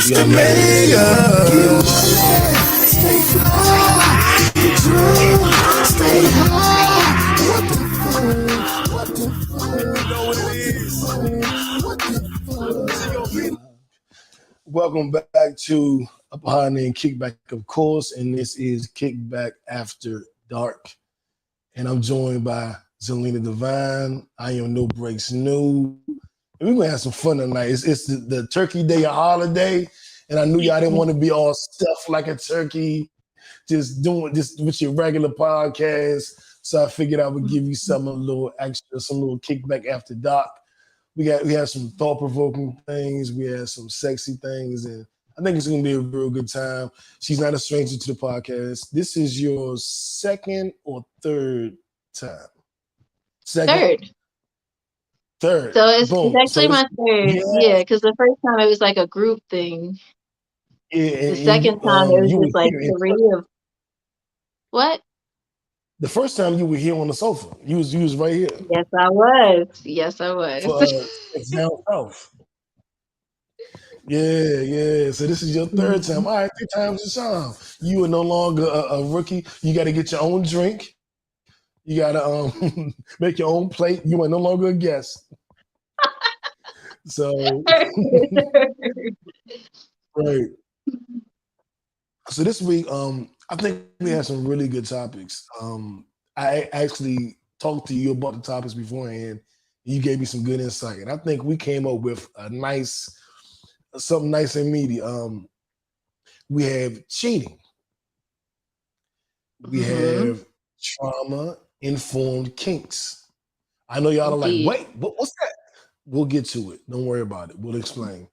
We got mania. Stay fly, get drunk, stay high. What the fuck? What the fuck? You know what it is. What the fuck? Welcome back to a behind and kickback, of course, and this is Kickback After Dark. And I'm joined by Xerlina Devine. I am No Breaks New. And we're gonna have some fun tonight. It's the Turkey Day holiday, and I knew y'all didn't want to be all stuffed like a turkey, just doing this with your regular podcast. So I figured I would give you some a little extra, some little kickback after dark. We have some thought provoking things. We have some sexy things, and I think it's gonna be a real good time. She's not a stranger to the podcast. This is your second or third time? Third. Third. So it's Boom. actually my third. Yeah, Yeah, because the first time it was like a group thing. yeah, The and second time it was you were just like here. three of what? The first time you were here on the sofa. You was right here Yes, I was. Yes, I was. for Six Down South. Yeah, yeah. So this is your third time. All right, three times the charm. You are no longer a rookie. You got to get your own drink. You got to make your own plate. You are no longer a guest. So right. So this week, I think we had some really good topics. I actually talked to you about the topics beforehand. You gave me some good insight, and I think we came up with something nice and meaty. We have cheating. We hmm have trauma informed kinks. I know y'all are like, Indeed. wait, what's that? We'll get to it. Don't worry about it. We'll explain.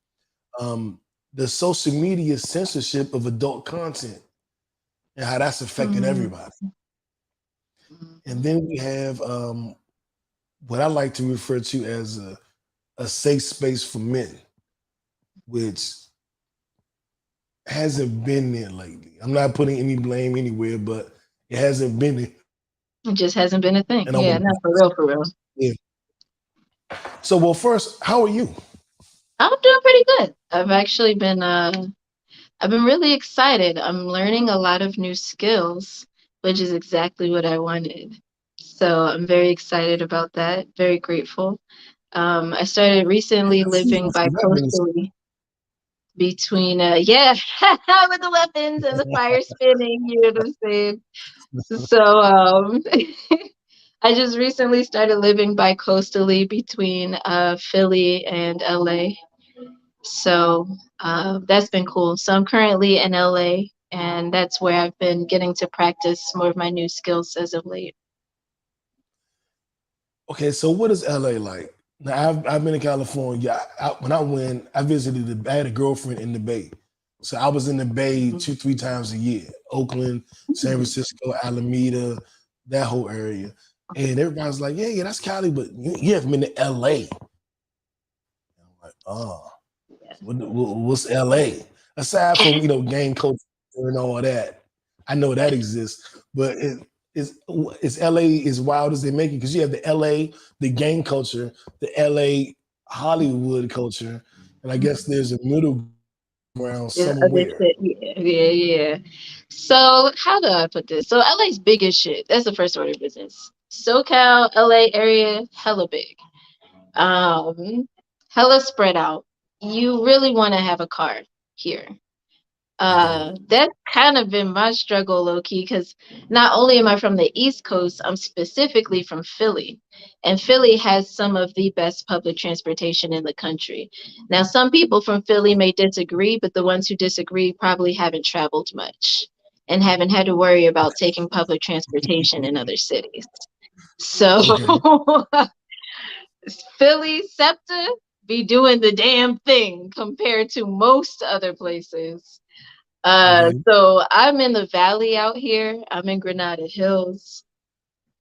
The social media censorship of adult content and how that's affecting Mhm. everybody. And then we have what I like to refer to as a safe space for men, which hasn't been there lately. I'm not putting any blame anywhere, but it hasn't been there. It just hasn't been a thing. And I Yeah, want not for real, for real. yeah. So, well, first, how are you? I'm doing pretty good. I've been really excited. I'm learning a lot of new skills, which is exactly what I wanted. So I'm very excited about that. Very grateful. I started And recently I see you living with some weapons. bi-coastally between yeah, with the weapons and the fire spinning, you know what I'm saying? So I just recently started living bi-coastally between Philly and LA. So that's been cool. So I'm currently in LA, and that's where I've been getting to practice more of my new skills as of late. Okay, so what is LA like? Now, I've been in California. When I went, I visited. I had a girlfriend in the Bay, so I was in the Bay Mhm. 2-3 times a year. Oakland, San Francisco, Alameda, that whole area. And everybody's like, "Yeah, yeah, that's Cali, but you haven't been to LA." I'm like, "Oh, what's LA?" Aside from gang culture and all that, I know that exists, but is LA as wild as they make it? Because you have the LA, the gang culture, the LA Hollywood culture, and I guess there's a middle ground Yeah, other somewhere. shit. Yeah, yeah, yeah. So how do I put this? So LA's big as shit. That's the first order of business. SoCal, LA area, hella big. Um, Hella spread out. You really want to have a car here. I don't. That's kind of been my struggle, low key, because not only am I from the East Coast, I'm specifically from Philly. And Philly has some of the best public transportation in the country. Now, some people from Philly may disagree, but the ones who disagree probably haven't traveled much and haven't had to worry about taking public transportation in other cities. So, Okay. Philly, SEPTA, be doing the damn thing compared to most other places. Okay. So I'm in the valley out here. I'm in Granada Hills,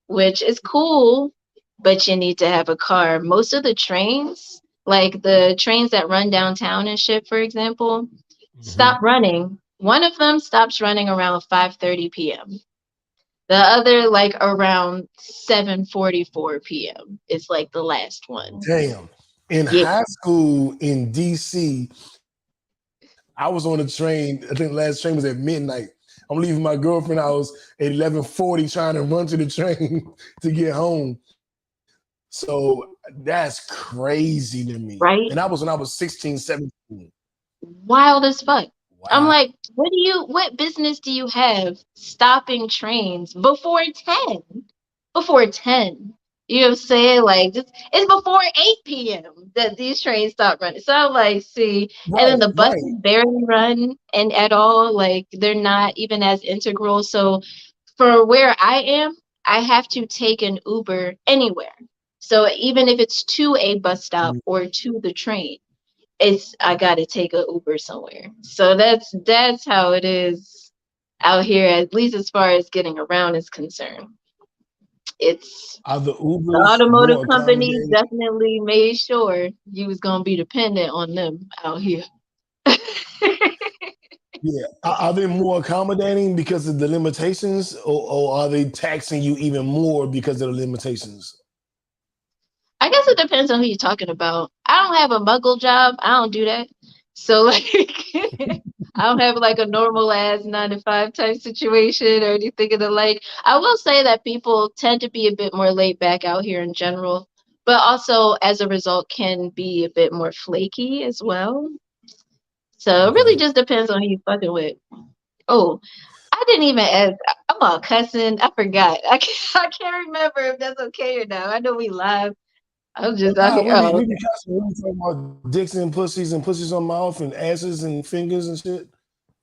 which is cool, but you need to have a car. Most of the trains, like the trains that run downtown and shit, for example, Hmm. stop running. One of them stops running around 5:30 p.m. The other like around 7:44 p.m. is like the last one. Damn. In Yeah. high school in DC, I was on the train. I think the last train was at midnight. I'm leaving my girlfriend house at 11:40, trying to run to the train to get home. So that's crazy to me. And right? that was when I was 16, 17. Wild as fuck. I'm Wow. like, what business do you have stopping trains before 10? Before 10. You know what I'm saying? Like, just, it's before 8 p.m. that these trains stop running. So I'm like, see, and then Right, the buses right. barely run and at all. Like, they're not even as integral. So for where I am, I have to take an Uber anywhere. So even if it's to a bus stop or to the train, it's I gotta take a Uber somewhere. So that's how it is out here, at least as far as getting around is concerned. It's Are the the Ubers automotive more companies accommodating? definitely made sure you was gonna be dependent on them out here. Yeah. Are they more accommodating because of the limitations, or are they taxing you even more because of the limitations? I guess it depends on who you're talking about. I don't have a muggle job. I don't do that. So like I don't have like a normal ass 9 to 5 type situation or anything of the like. I will say that people tend to be a bit more laid back out here in general, but also as a result can be a bit more flaky as well. So it really Okay. just depends on who you fucking with. Oh, I didn't even ask. I'm all cussing. I forgot. I can't remember if that's okay or not. I know we live. I'm just out Nah, here. we be Oh, we okay. be constantly talking about dicks and pussies on mouth and asses and fingers and shit.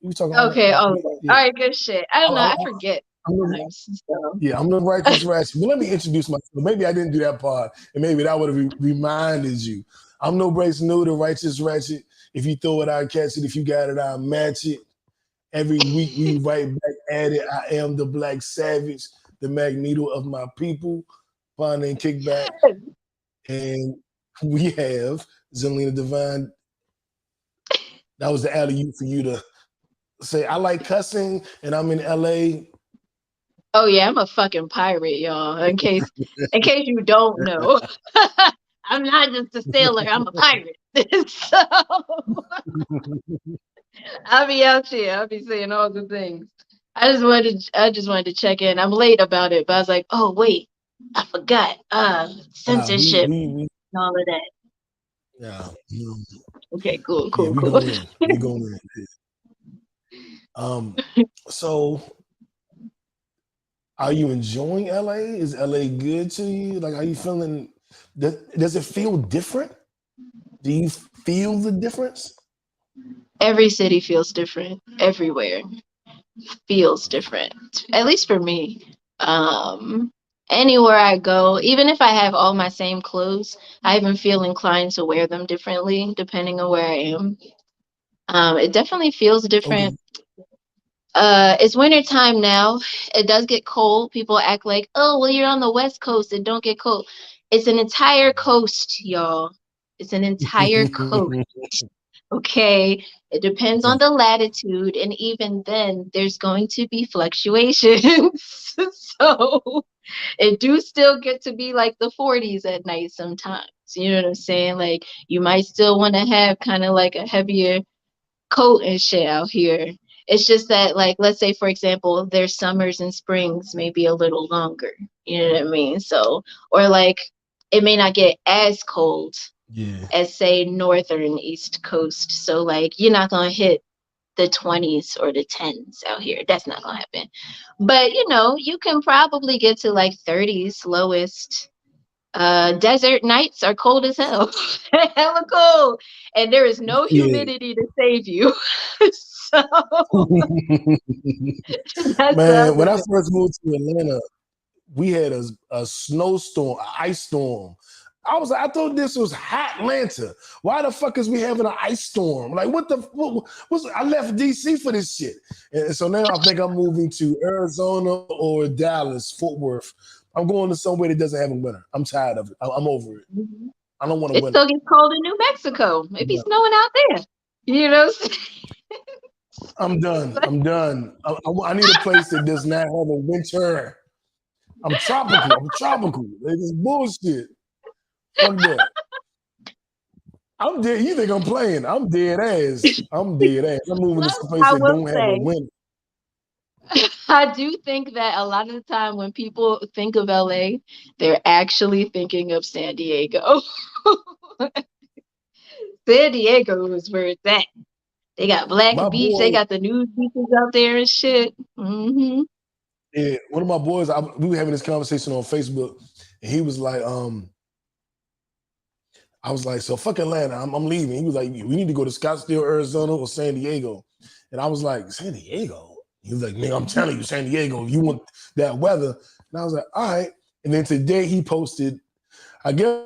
We talking all Okay, that. all of it. All Yeah. right, good shit. I don't know. I I'm, forget I'm the, sometimes. So. yeah, I'm the righteous ratchet. But let me introduce myself. Maybe I didn't do that part, and maybe that would have reminded you. I'm no Brace New, the righteous ratchet. If you throw it, I catch it. If you got it, I match it. Every week we right back at it. I am the Black Savage, the Magneto of my people. Finding Kickback, and we have Xerlina Devine. That was the alley oop for you to say. I like cussing, and I'm in LA. Oh yeah, I'm a fucking pirate, y'all. In case you don't know, I'm not just a sailor. I'm a pirate. So I'll be out here. I'll be saying all the things. I just wanted to check in. I'm late about it, but I was like, oh wait, I forgot. Nah, Censorship we and all of that. yeah, Okay, cool, yeah, cool, we cool. going in. We going in. Um, so are you enjoying LA? Is LA good to you? Like, are you feeling? Does it feel different? Do you feel the difference? Every city feels different. Everywhere feels different. At least for me. Um, Anywhere I go, even if I have all my same clothes, I even feel inclined to wear them differently depending on where I am. It definitely feels Okay. different. It's winter time now. It does get cold. People act like, oh, well, you're on the West Coast. It don't get cold. It's an entire coast, y'all. It's an entire coast. Okay. It depends on Okay. the latitude, and even then, there's going to be fluctuations. So it do still get to be like the 40s at night sometimes. You know what I'm saying? Like you might still want to have kind of like a heavier coat and shit out here. It's just that, like, let's say, for example, their summers and springs may be a little longer. You know what I mean? So, or like, it may not get as cold Yeah. as, say, northern East Coast. So, like, you're not gonna hit the 20s or the 10s out here. That's not gonna happen. But you can probably get to like 30s lowest. Desert nights are cold as hell. Hella cold. And there is no Yeah. humidity to save you. So that's the Man, when other I thing. first moved to Atlanta, we had a snowstorm, an ice storm. I was like, I thought this was hot Atlanta. Why the fuck is we having an ice storm? Like, what's I left DC for this shit. And so now I think I'm moving to Arizona or Dallas, Fort Worth. I'm going to somewhere that doesn't have a winter. I'm tired of it. I'm over it. Mhm. I don't want a It winter. still gets cold in New Mexico. It be Yeah. snowing out there. You know? I'm done. I'm done. I need a place that does not have a winter. I'm tropical. I'm tropical. Like, this bullshit. Fuck that. I'm dead. You think I'm playing? I'm dead ass. I'm dead ass. I'm moving to Plus, some place I that will don't have a say, window. I do think that a lot of the time when people think of LA, they're actually thinking of San Diego. San Diego is where it's at. They got Black My Beach, they boy, got the nude beaches out there and shit. Hmm. yeah, one of my boys, we were having this conversation on Facebook, and he was like, I was like, so fuck Atlanta, I'm leaving. He was like, we need to go to Scottsdale, Arizona, or San Diego. And I was like, San Diego? He was like, man, I'm telling you, San Diego, if you want that weather. And I was like, all right. And then today he posted, I guess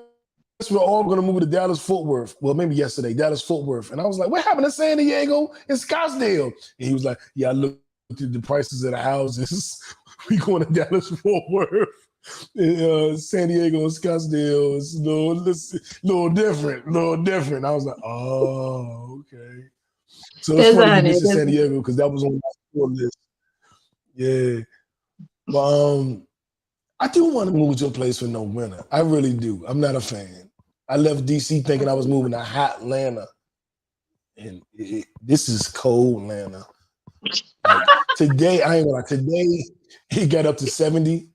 we're all gonna move to Dallas Fort Worth. Well, maybe yesterday, Dallas Fort Worth. And I was like, what happened to San Diego and Scottsdale? And he was like, yeah, I looked at the prices of the houses. We going to Dallas Fort Worth. San Diego and Scottsdale is little different, little different. I was like, oh, okay. So it's That's funny you 100. mentioned That's San Diego because that was on my score list. Yeah, but I do want to move to a place with no winter. I really do. I'm not a fan. I left DC thinking I was moving to hot Atlanta, and this is cold Atlanta. Like today, I ain't gonna lie. Today, it got up to 70,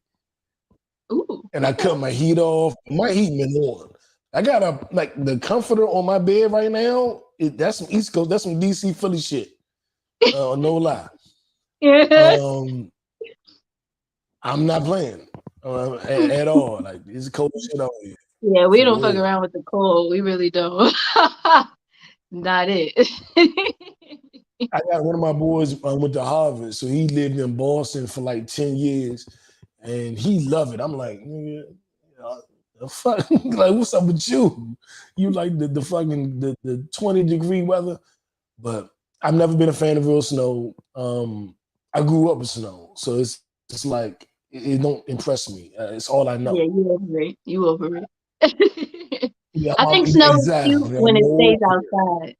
ooh, and I cut okay. my heat off. My heat been on. I got a like the comforter on my bed right now. That's some East Coast. That's some DC Philly shit. No lie. Yeah. Um, I'm not playing at all. Like it's cold shit out here Yeah, we for don't fuck real. around with the cold. We really don't. Not it. I got one of my boys went to Harvard, so he lived in Boston for like 10 years, and he loved it. I'm like, nigga, the fuck, like, what's up with you? You like the fucking the 20-degree weather, but I've never been a fan of real snow. I grew up with snow, so it's like it don't impress me. It's all I Yeah, know. you over it. You over it. Yeah, I think snow is cute exactly. when I'm it stays over it. outside.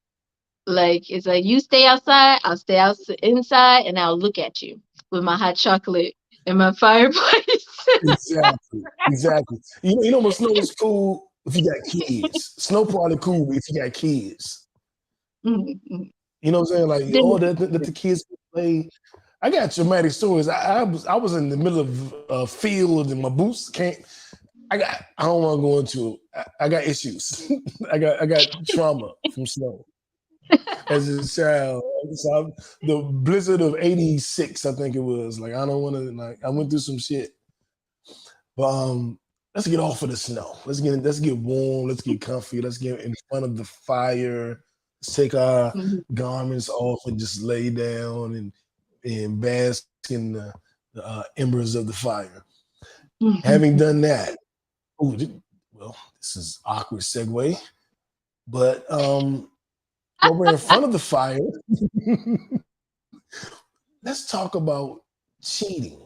Like it's like you stay outside, I'll stay out inside, and I'll look at you with my hot chocolate and my fireplace. Exactly, exactly. You know what snow is cool if you got kids. Snow probably cool if you got kids. Mhm. You know what I'm saying? Like, Then oh, that the kids can play. I got traumatic stories. I was in the middle of a field and my boots can't. I don't want to go into. I got issues. I got trauma from snow as a child. So the blizzard of '86, I think it was. Like I don't want to. Like I went through some shit. But let's get off of the snow. Let's get warm. Let's get comfy. Let's get in front of the fire. Let's take our Mhm. garments off and just lay down and bask in the embers of the fire. Having done that, oh well, this is awkward segue. But while we're in front of the fire, let's talk about cheating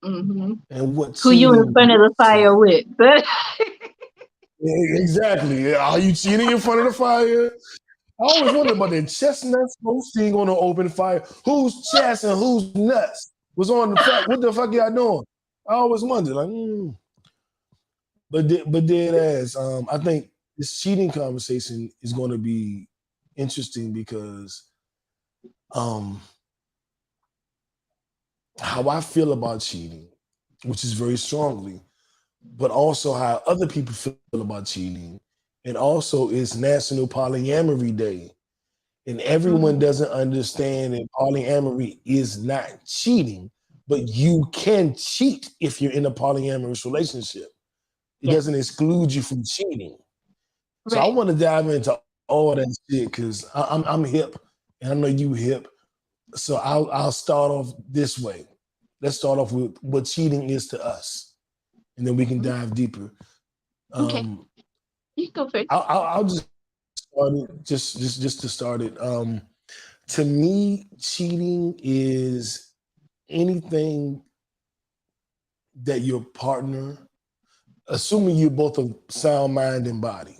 Mhm. and what Who you in cheating front of the looks fire like. with? Yeah, exactly. Are you cheating in front of the fire? I always wondered about that chestnuts roasting on an open fire. Whose chest and whose nuts was on the front? What the fuck y'all doing? I always wondered, like, but dead ass. I think this cheating conversation is going to be interesting because um, how I feel about cheating, which is very strongly, but also how other people feel about cheating, and also it's National Polyamory Day. And everyone Mhm. doesn't understand that polyamory is not cheating, but you can cheat if you're in a polyamorous relationship. It Yes. doesn't exclude you from cheating. So I Right. want to dive into all that shit because I'm hip and I know you hip. So I'll start off this way. Let's start off with what cheating is to us, and then we can dive deeper. Okay. Um, You go first. I'll just start it just to start it. To me, cheating is anything that your partner, assuming you're both of sound mind and body,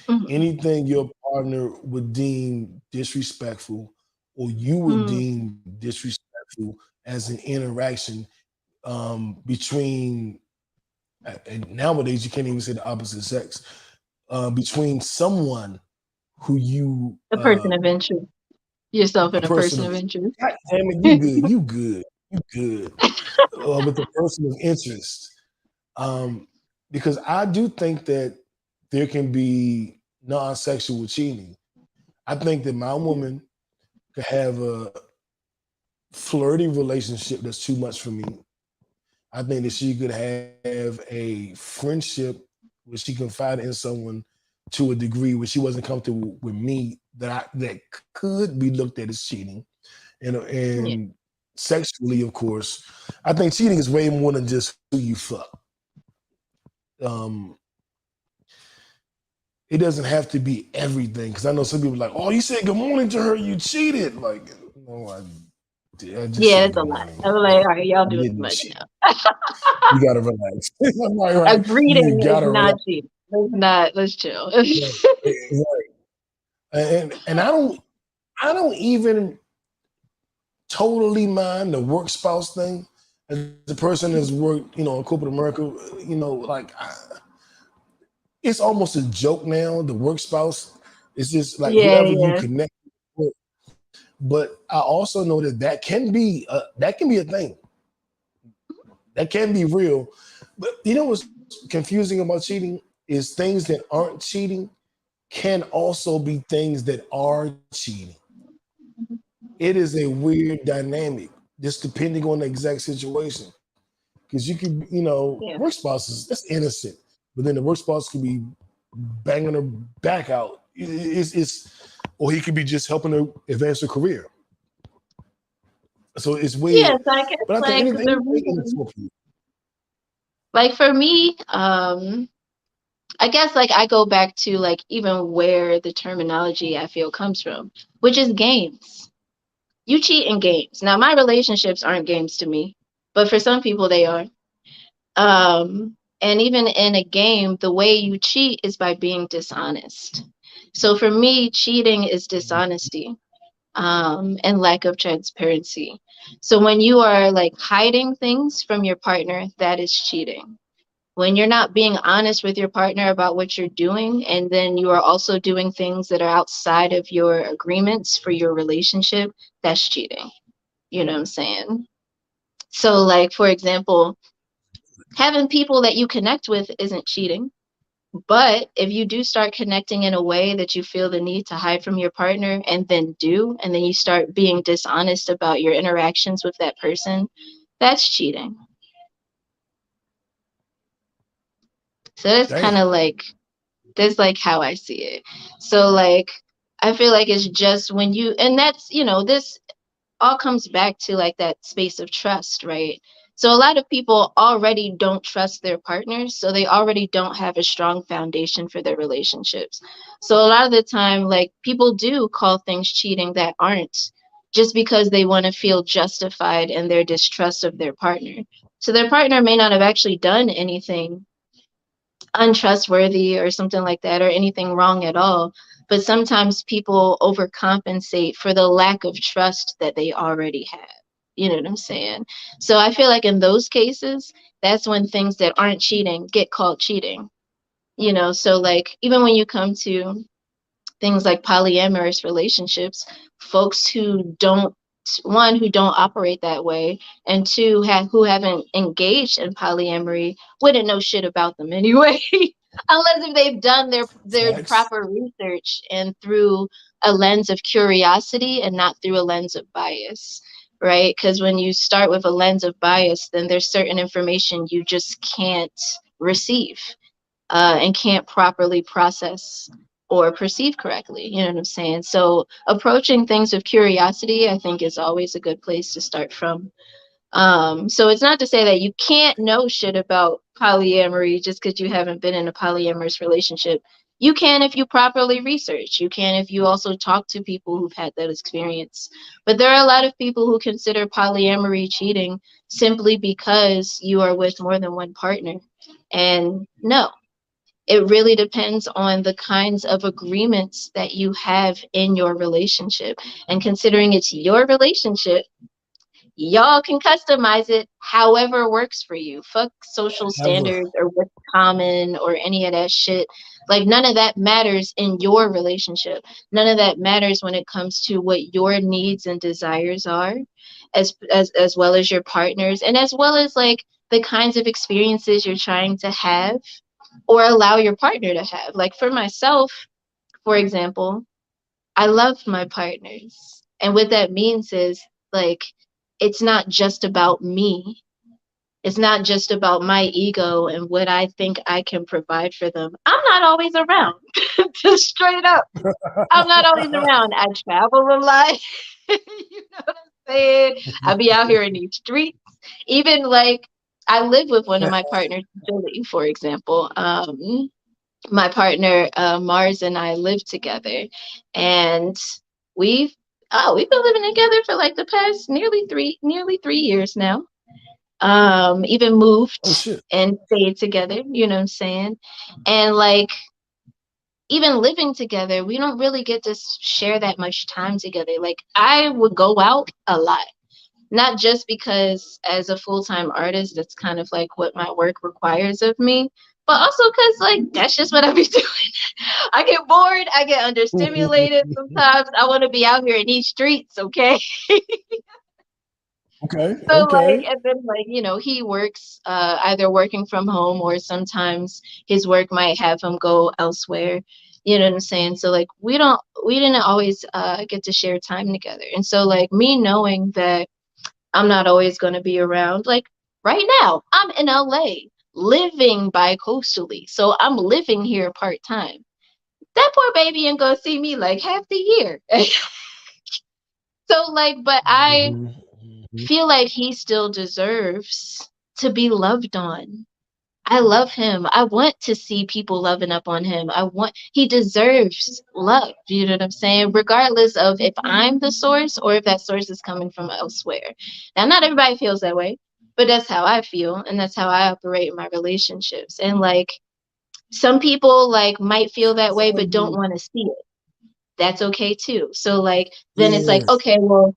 Mhm. anything your partner would deem disrespectful or you would Mhm. deem disrespectful as an interaction between, and nowadays you can't even say the opposite sex, between someone who you A person of interest. Yourself a and a person person of of interest. God damn it, you good with a person of interest. Um, because I do think that there can be non-sexual cheating. I think that my woman could have a flirty relationship that's too much for me. I think that she could have a friendship where she confided in someone to a degree where she wasn't comfortable with me that could be looked at as cheating. Yeah. And sexually, of course, I think cheating is way more than just who you fuck. Um, it doesn't have to be everything because I know some people are like, oh, you said good morning to her, you cheated. Like, no, I just Yeah, said it's good a lot. morning. I was like, all right, y'all I doing too didn't much cheat. now. You gotta relax. Right, A right. You greeting is gotta not relax. cheap. Let's chill. Right. Right. And I don't even totally mind the work spouse thing. As a person that's worked, in corporate America, like it's almost a joke now. The work spouse is just like Yeah, whoever you yeah. connect with. But I also know that can be a thing. That can be real. But you know what's confusing about cheating is things that aren't cheating can also be things that are cheating. It is a weird dynamic, just depending on the exact situation. Because you could, Yeah. work spouses, that's innocent, but then the work spouse could be banging her back out. Or he could be just helping her advance her career. So it's Yeah, weird. so I guess But I think like the anything is reason, for people. like for me, I guess like I go back to like even where the terminology I feel comes from, which is games. You cheat in games. Now my relationships aren't games to me, but for some people they are. And even in a game, the way you cheat is by being dishonest. So for me, cheating is dishonesty, and lack of transparency. So when you are like hiding things from your partner, that is cheating. When you're not being honest with your partner about what you're doing, and then you are also doing things that are outside of your agreements for your relationship, that's cheating. You know what I'm saying? So, like, for example, having people that you connect with isn't cheating. But if you do start connecting in a way that you feel the need to hide from your partner and then you start being dishonest about your interactions with that person, that's cheating. So that's kind Damn. of like, that's like how I see it. So like, I feel like it's just when you, and that's, this all comes back to like that space of trust, right? So a lot of people already don't trust their partners, so they already don't have a strong foundation for their relationships. So a lot of the time, like people do call things cheating that aren't, just because they want to feel justified in their distrust of their partner. So their partner may not have actually done anything untrustworthy or something like that or anything wrong at all, but sometimes people overcompensate for the lack of trust that they already have. You know what I'm saying? So I feel like in those cases, that's when things that aren't cheating get called cheating. So like even when you come to things like polyamorous relationships, folks who don't, one, who don't operate that way, and two, who haven't engaged in polyamory wouldn't know shit about them anyway. Unless if they've done their Facts. proper research and through a lens of curiosity and not through a lens of bias, right? Because when you start with a lens of bias, then there's certain information you just can't receive, and can't properly process or perceive correctly. You know what I'm saying? So approaching things with curiosity, I think, is always a good place to start from. So it's not to say that you can't know shit about polyamory just because you haven't been in a polyamorous relationship. You can if you properly research. You can if you also talk to people who've had that experience. But there are a lot of people who consider polyamory cheating simply because you are with more than one partner. And no, it really depends on the kinds of agreements that you have in your relationship. And considering it's your relationship, Y'all can customize it however works for you. Fuck social Ever. standards or what's common or any of that shit. Like none of that matters in your relationship. None of that matters when it comes to what your needs and desires are, as well as your partners, and as well as like the kinds of experiences you're trying to have or allow your partner to have. Like for myself, for example, I love my partners. And what that means is like it's not just about me. It's not just about my ego and what I think I can provide for them. I'm not always around. Just straight up. I'm not always around. I travel a lot. You know what I'm saying? I be out here in these streets. Even like I live with one of my partners in Philly, for example. My partner Mars and I live together, and we've we've been living together for like the past nearly 3 years now. Even Oh moved shit. and stayed together, you know what I'm saying? And like even living together, we don't really get to share that much time together. Like I would go out a lot, not just because as a full-time artist, that's kind of like what my work requires of me, but also because like that's just what I be doing. I get bored, I get understimulated sometimes. I want to be out here in these streets, okay? Okay, So like, okay. and then like, he works either working from home or sometimes his work might have him go elsewhere. You know what I'm saying? So like we didn't always get to share time together. And so like me knowing that I'm not always going to be around. Like right now, I'm in LA living bi-coastally. So I'm living here part time. That poor baby ain't going to see me like half the year. So like, but I Hmm. Hmm. feel like he still deserves to be loved on. I love him. I want to see people loving up on him. He deserves love. You know what I'm saying? Regardless of if I'm the source or if that source is coming from elsewhere. Now, not everybody feels that way, but that's how I feel. And that's how I operate in my relationships. And like some people like might feel that way, but don't want to see it. That's okay too. So like, then it's like, Yeah, okay, well,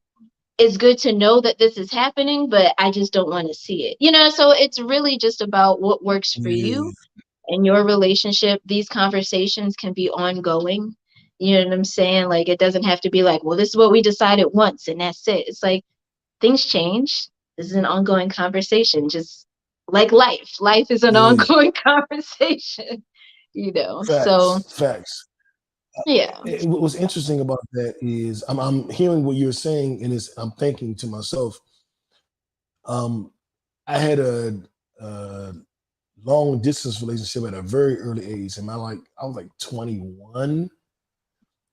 it's good to know that this is happening, but I just don't want to see it. So it's really just about what works for you yeah, in your relationship. These conversations can be ongoing. You know what I'm saying? Like it doesn't have to be like, well, this is what we decided once and that's it. It's like things change. This is an ongoing conversation. Just like life. Life is an yeah. ongoing conversation, So Facts, facts. yeah. What was interesting about that is I'm hearing what you're saying, and I'm thinking to myself, um, I had a long distance relationship at a very early age. And I was like 21,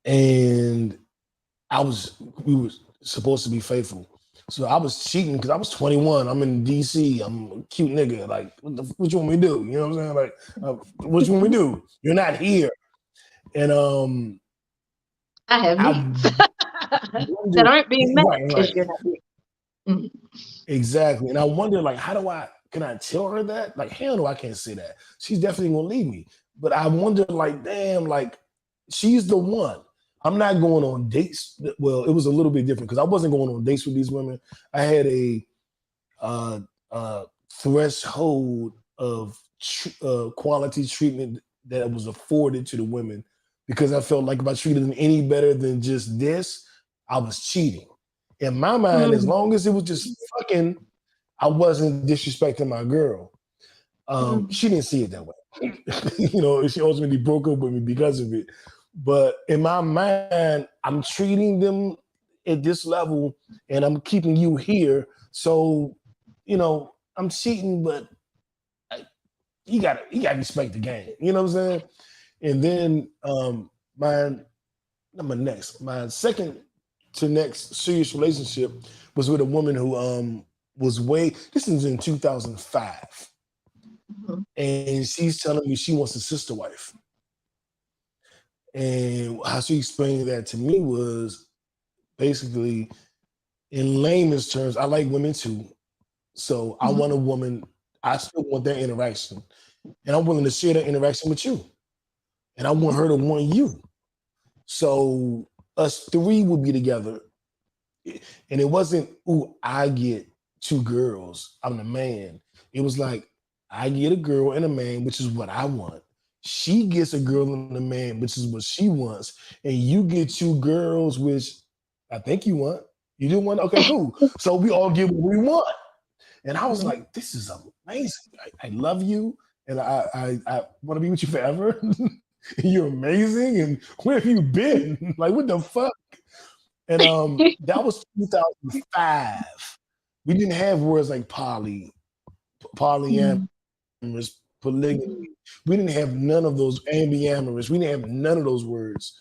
and we were supposed to be faithful. So I was cheating because I was 21. I'm in DC. I'm a cute nigga. Like, what you want me to do? You know what I'm saying? Like, what you want me to do? You're not here. And I have I needs that wonder, aren't being met right, because right, you're not here. Mhm. exactly. And I wonder, like, can I tell her that? Like, hell no, I can't say that. She's definitely gonna leave me. But I wonder, like, damn, like, she's the one. I'm not going on dates. Well, it was a little bit different because I wasn't going on dates with these women. I had a uh, threshold of quality treatment that was afforded to the women because I felt like if I treated them any better than just this, I was cheating. In my mind, as Mm, long as it was just fucking, I wasn't disrespecting my girl. mm, She didn't see it that way. She ultimately broke up with me because of it. But in my mind, I'm treating them at this level and I'm keeping you here. So, I'm cheating, but you gotta respect the game. You know what I'm saying? And then my my second to next serious relationship was with a woman who was this was in 2005. mhm, And she's telling me she wants a sister wife. And how she explained that to me was basically, in layman's terms, I like women too. So I want a mhm, woman, I still want that interaction. And I'm willing to share that interaction with you. And I want her to want you. So us three would be together And it wasn't, ooh, I get two girls, I'm the man. It was like, I get a girl and a man, which is what I want. She gets a girl and a man, which is what she wants. And you get two girls, which I think you want. You do want, okay, cool. So we all get what we want. And I was Mhm. like, this is amazing. I love you. And I want to be with you forever. You're amazing. And where have you been? Like, what the fuck? And that was 2005. We didn't have words like Mhm. polyamorous, polygamy. We didn't have none of those ambiamorous. We didn't have none of those words.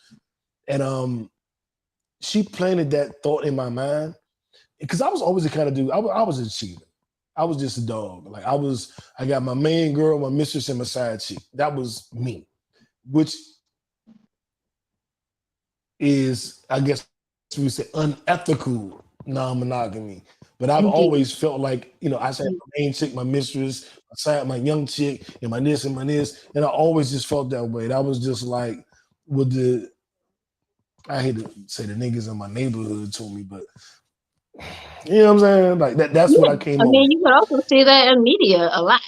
And she planted that thought in my mind because I was always the kind of dude. I was a cheater. I was just a dog. Like I got my main girl, my mistress, and my side chick. That was me, which is, I guess we say, unethical non-monogamy. But I've always Indeed. felt like, I said my main chick, my mistress, my side, my young chick, and my this and my this, and I always just felt that way. That was just like with the, I hate to say the niggas in my neighborhood told me, but you know what I'm saying? Like that's what Yeah. I I came up mean, with. you could also see that in media a lot.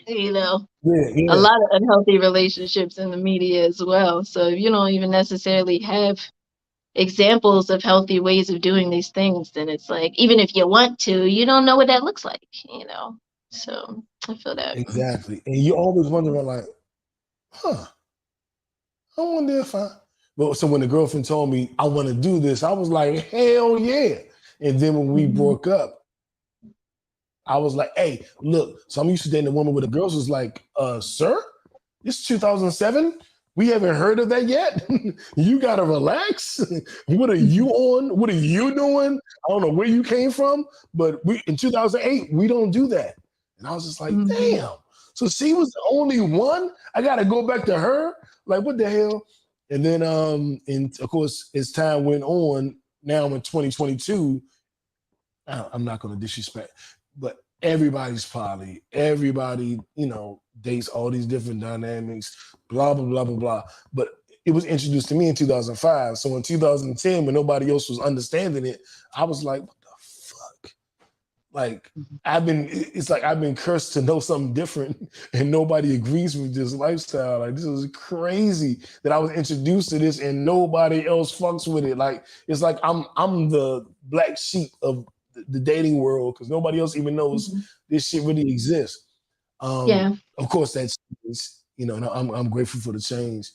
You know, Yeah, a yeah, lot of unhealthy relationships in the media as well. So if you don't even necessarily have examples of healthy ways of doing these things, then it's like, even if you want to, you don't know what that looks like, you know? So I feel that. exactly. And you always wondering like, huh, I wonder if I. Well, so when the girlfriend told me I want to do this, I was like, hell yeah. And then when we Mhm. broke up, I was like, hey, look. So I'm used to dating a woman where the girls was like, sir, it's 2007. We haven't heard of that yet. You gotta relax. What are you on? What are you doing? I don't know where you came from, but we in 2008 we don't do that. And I was just like, Mhm. damn. So she was the only one. I gotta go back to her. Like what the hell? And then and of course as time went on, now in 2022, I'm not going to disrespect, but everybody's poly. Everybody, dates all these different dynamics, blah, blah, blah, blah, blah. But it was introduced to me in 2005. So in 2010, when nobody else was understanding it, I was like, what the fuck? Like, it's like I've been cursed to know something different and nobody agrees with this lifestyle. Like, this is crazy that I was introduced to this and nobody else fucks with it. Like, it's like I'm the black sheep of the dating world because nobody else even knows Mhm. this shit really exists. Yeah. Of course, that's, and I'm grateful for the change.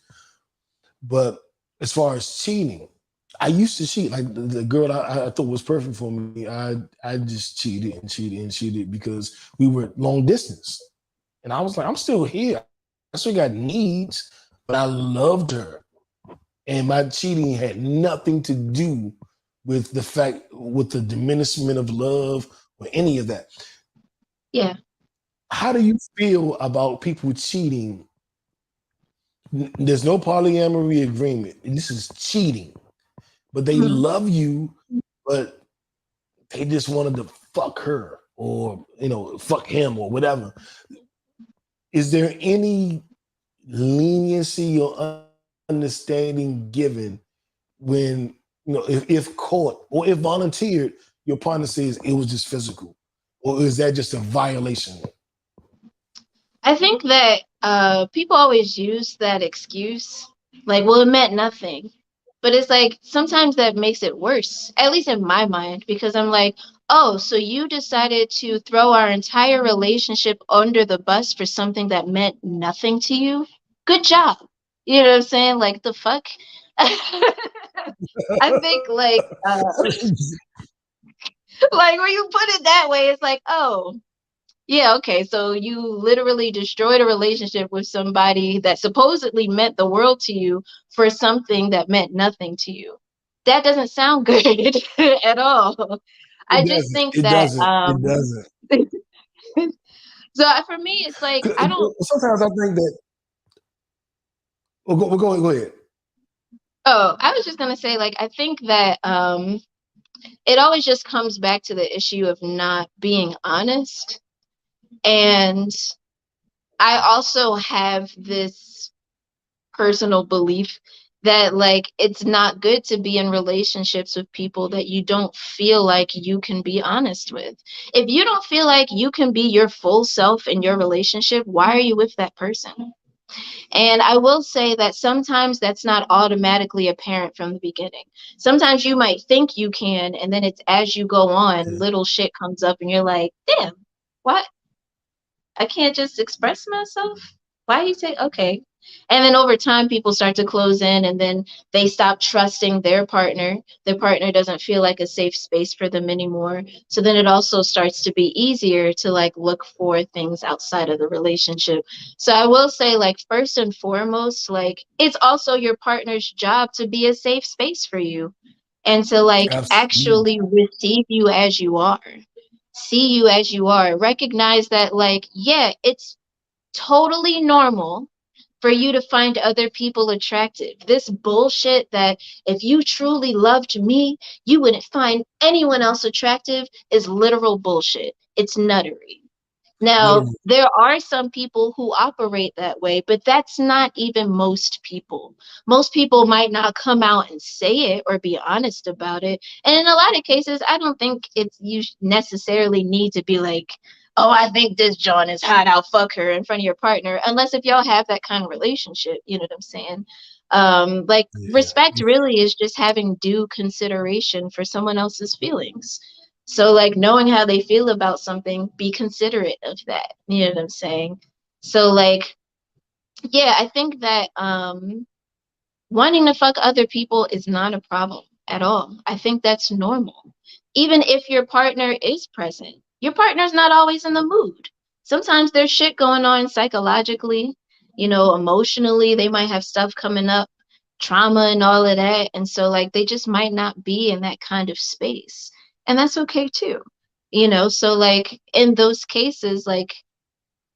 But as far as cheating, I used to cheat. Like the girl I thought was perfect for me, I just cheated and cheated and cheated because we were long distance. And I was like, I'm still here. I still got needs, but I loved her. And my cheating had nothing to do with the diminishment of love or any of that. Yeah. How do you feel about people cheating? There's no polyamory agreement. This is cheating, but they Mhm. love you, but they just wanted to fuck her or fuck him or whatever. Is there any leniency or understanding given when if caught or if volunteered, your partner says it was just physical, or is that just a violation? I think that people always use that excuse, like, well, it meant nothing. But it's like sometimes that makes it worse, at least in my mind, because I'm like, oh, so you decided to throw our entire relationship under the bus for something that meant nothing to you? Good job. You know what I'm saying? Like, the fuck? I think, like when you put it that way, it's like, oh, yeah, okay. So you literally destroyed a relationship with somebody that supposedly meant the world to you for something that meant nothing to you. That doesn't sound good at all. It I just doesn't. think It that doesn't. It doesn't. for me it's like I don't. Sometimes I think that. Go ahead. Oh, I was just going to say, like, I think that it always just comes back to the issue of not being honest. And I also have this personal belief that like it's not good to be in relationships with people that you don't feel like you can be honest with. If you don't feel like you can be your full self in your relationship, why are you with that person? And I will say that sometimes that's not automatically apparent from the beginning. Sometimes you might think you can, and then it's as you go on, Yeah. little shit comes up, and you're like, damn, what? I can't just express myself? Why you say okay? And then over time people start to close in, and then they stop trusting their partner. Their partner doesn't feel like a safe space for them anymore. So then it also starts to be easier to like look for things outside of the relationship. So I will say like first and foremost, like it's also your partner's job to be a safe space for you and to like Absolutely. actually receive you as you are, see you as you are, recognize that like yeah, it's totally normal for you to find other people attractive. This bullshit that if you truly loved me you wouldn't find anyone else attractive is literal bullshit. It's nuttery. Now, Literally. there are some people who operate that way, but that's not even most people. Most people might not come out and say it or be honest about it. And in a lot of cases, I don't think it's you necessarily need to be like, oh, I think this John is hot, I'll fuck her in front of your partner, unless if y'all have that kind of relationship, you know what I'm saying? Like Yeah. respect really is just having due consideration for someone else's feelings. So like knowing how they feel about something, be considerate of that. You know what I'm saying? So like yeah, I think that wanting to fuck other people is not a problem at all. I think that's normal. Even if your partner is present, your partner's not always in the mood. Sometimes there's shit going on psychologically, you know, emotionally. They might have stuff coming up, trauma and all of that. And so, like, they just might not be in that kind of space. And that's okay too. You know, so like in those cases, like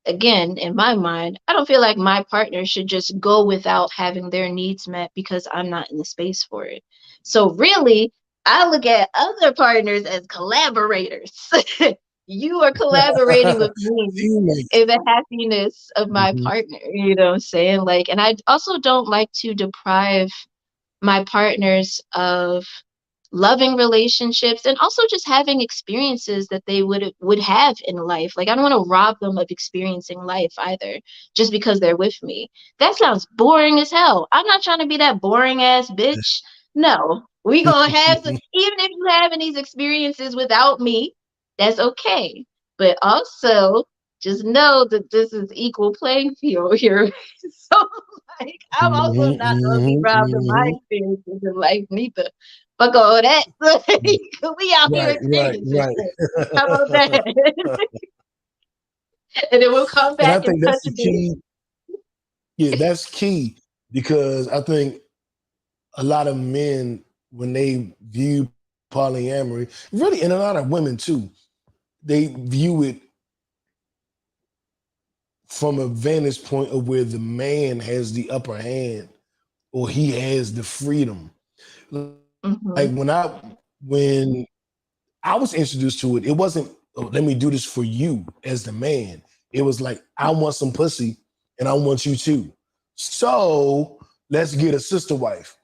again, in my mind, I don't feel like my partner should just go without having their needs met because I'm not in the space for it. So really, I look at other partners as collaborators. You are collaborating with me Teammates. in the happiness of my Mhm. partner. You know what I'm saying? Like, and I also don't like to deprive my partners of loving relationships and also just having experiences that they would have in life. Like I don't want to rob them of experiencing life either just because they're with me. That sounds boring as hell. I'm not trying to be that boring ass bitch. No. We gonna have even if you having these experiences without me, that's okay. But also just know that this is equal playing field here. So like I'm also Mhm, not gonna be mhm, robbed of my mhm. experiences in life neither. Fuck all that. Like, we out here Right, right, experiencing right. shit. How about that? And then we'll come And I back and think that's touch the base. key. Yeah, that's key because I think a lot of men, when they view polyamory, really, and a lot of women too, they view it from a vantage point of where the man has the upper hand or he has the freedom. Like Mm-hmm. when I was introduced to it, it wasn't, oh, let me do this for you as the man. It was like, I want some pussy and I want you too. So let's get a sister wife.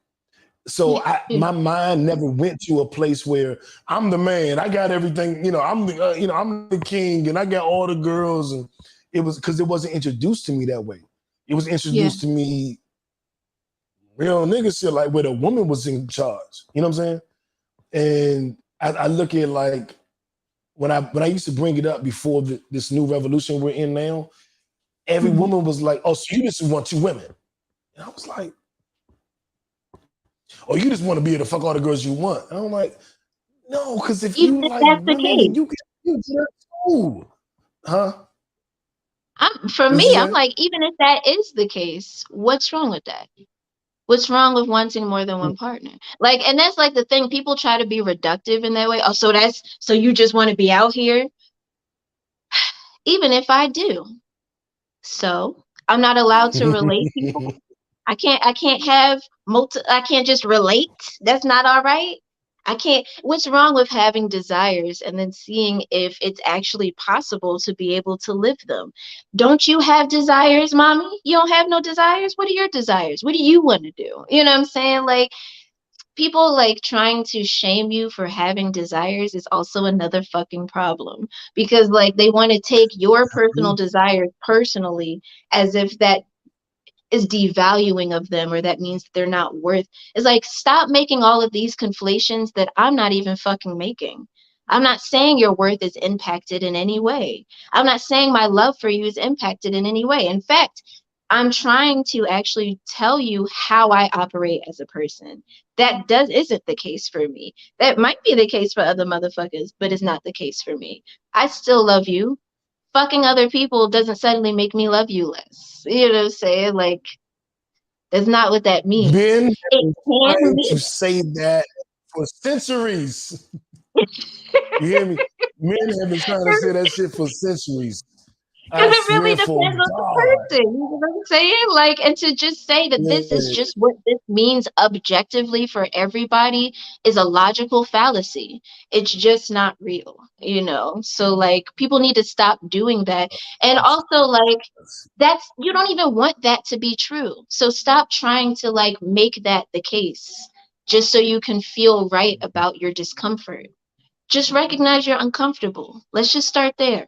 So my mind never went to a place where I'm the man. I got everything. I'm the king, and I got all the girls. And it was because it wasn't introduced to me that way. It was Yeah. introduced to me real niggas shit like where the woman was in charge. You know what I'm saying? And I look at like when I used to bring it up before this new revolution we're in now. Every Mm-hmm. woman was like, "Oh, so you just want two women?" And I was like, "Oh, you just want to be able to fuck all the girls you want?" And I'm like, "No, because if Even you if like that's the women, then case. you do that too, huh?" For What you me, I'm say? like, even if that is the case, what's wrong with that? What's wrong with wanting more than one partner? Like, and that's like the thing. People try to be reductive in that way. Oh, so you just want to be out here? Even if I do. So I'm not allowed to relate people. I can't have I can't just relate. That's not all right. I can't. What's wrong with having desires and then seeing if it's actually possible to be able to live them? Don't you have desires, mommy? You don't have no desires? What are your desires? What do you want to do? You know what I'm saying? Like, people like trying to shame you for having desires is also another fucking problem, because like they want to take your personal desires personally, as if that is devaluing of them, or that means they're not worth. It's like, stop making all of these conflations that I'm not even fucking making. I'm not saying your worth is impacted in any way. I'm not saying my love for you is impacted in any way. In fact, I'm trying to actually tell you how I operate as a person. That does isn't the case for me. That might be the case for other motherfuckers, but it's not the case for me. I still love you. Fucking other people doesn't suddenly make me love you less. You know what I'm saying? Like, that's not what that means. Men have It been can trying to mean. say that for centuries. You hear me? Men have been trying to say that shit for centuries. Because I it really swear for depends on the God. person. You know what I'm saying? Like, and to just say that this is Yeah. just what this means objectively for everybody is a logical fallacy. It's just not real, you know? So, like, people need to stop doing that. And also, like, that's, you don't even want that to be true. So stop trying to, like, make that the case just so you can feel right about your discomfort. Just recognize you're uncomfortable. Let's just start there.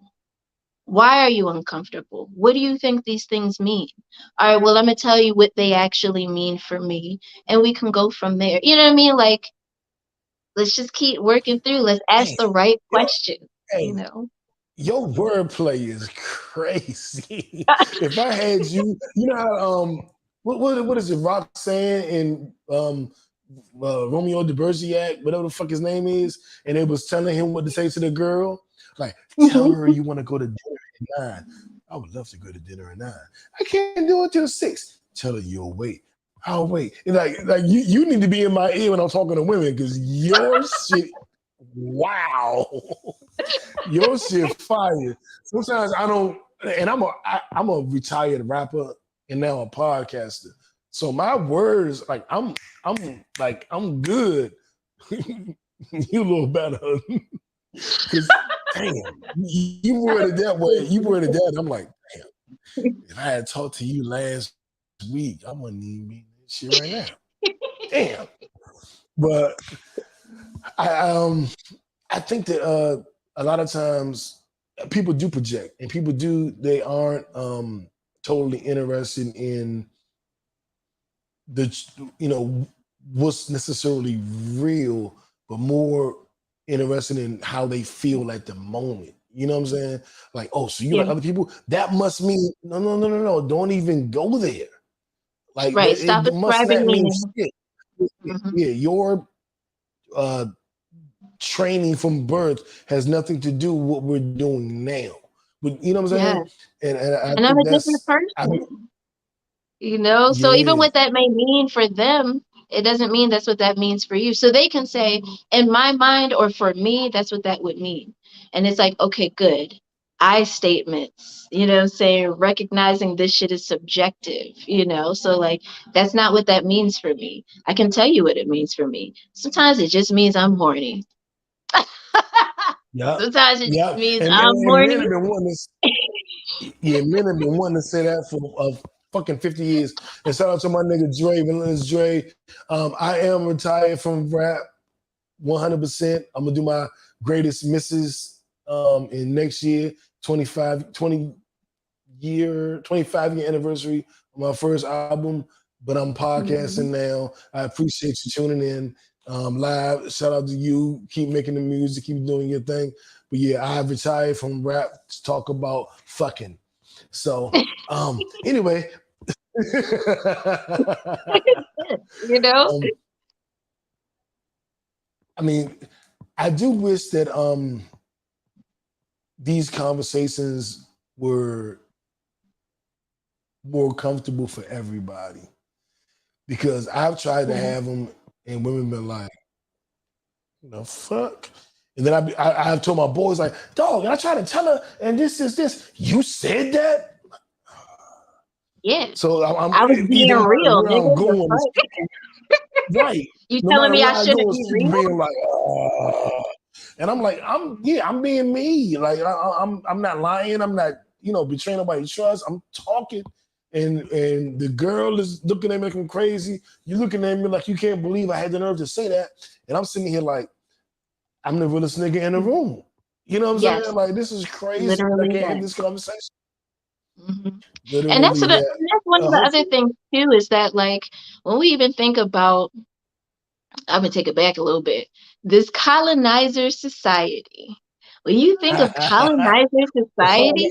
Why are you uncomfortable? What do you think these things mean? All right, well, let me tell you what they actually mean for me, and we can go from there. You know what I mean? Like, let's just keep working through. Let's Damn. ask the right Yo, questions, you hey, know? your wordplay is crazy. If I had you, you know how what is it? Roxanne and Romeo de Bergerac, whatever the fuck his name is, and they was telling him what to say to the girl. Like, tell her you want to go to dinner at 9. I would love to go to dinner at 9. I can't do it till 6. Tell her you'll wait. I'll wait. And like you need to be in my ear when I'm talking to women because your shit, wow. Your shit fire. Sometimes I don't, and I'm a retired rapper and now a podcaster. So my words, like I'm good. You a little better. Cause damn, you worded that way. You worded that. I'm like, damn. If I had talked to you last week, I wouldn't even be in this shit right now. Damn. But I I think that a lot of times people do project and people do they aren't totally interested in the what's necessarily real, but more interested in how they feel at the moment. You know what I'm saying? Like, oh, so you Yeah, like other people? That must mean no. Don't even go there. Like right. that, Stop it must not ascribing mean meaning. shit. Hmm. Yeah, your uh, training from birth has nothing to do with what we're doing now. But you know what I'm Yeah. saying? And I And I'm think a different that's person. You know, so even yeah. what that may mean for them, it doesn't mean that's what that means for you. So they can say, in my mind, or for me, that's what that would mean. And it's like, okay, good. I statements, you know, saying recognizing this shit is subjective, you know. So like that's not what that means for me. I can tell you what it means for me. Sometimes it just means I'm horny. Yeah, Sometimes it just yeah, means I'm and men horny. have been wanting yeah, men have been wanting to say that for fucking 50 years. And shout out to my nigga Dre, Relentless Dre. I am retired from rap 100%. I'm gonna do my greatest misses in next year, 25 year anniversary of my first album. But I'm podcasting Mhm. now. I appreciate you tuning in live. Shout out to you. Keep making the music, keep doing your thing. But yeah, I have retired from rap to talk about fucking. So anyway. You know? um, I mean, I do wish that these conversations were more comfortable for everybody because I've tried to Mhm. have them and women been like, fuck. And then I've told my boys like, dog, and I try to tell her, and this is this. You said that, Yeah. so I'm I was being either real, where I'm nigga. The going is fuck? right. You No telling matter me I where I go, shouldn't it's be people real? being like, and I'm like, I'm being me. Like I'm not lying. I'm not, betraying nobody's trust. I'm talking, and the girl is looking at me like I'm crazy. You're looking at me like you can't believe I had the nerve to say that, and I'm sitting here like I'm the realest nigga in the room. You know what I'm saying? Yes, Like this is crazy. I literally can't have that. this conversation. Hmm. And Literally that. that's one of the other Hopefully. things too is that like when we even think about, I'm gonna take it back a little bit. This colonizer society. When you think of colonizer society,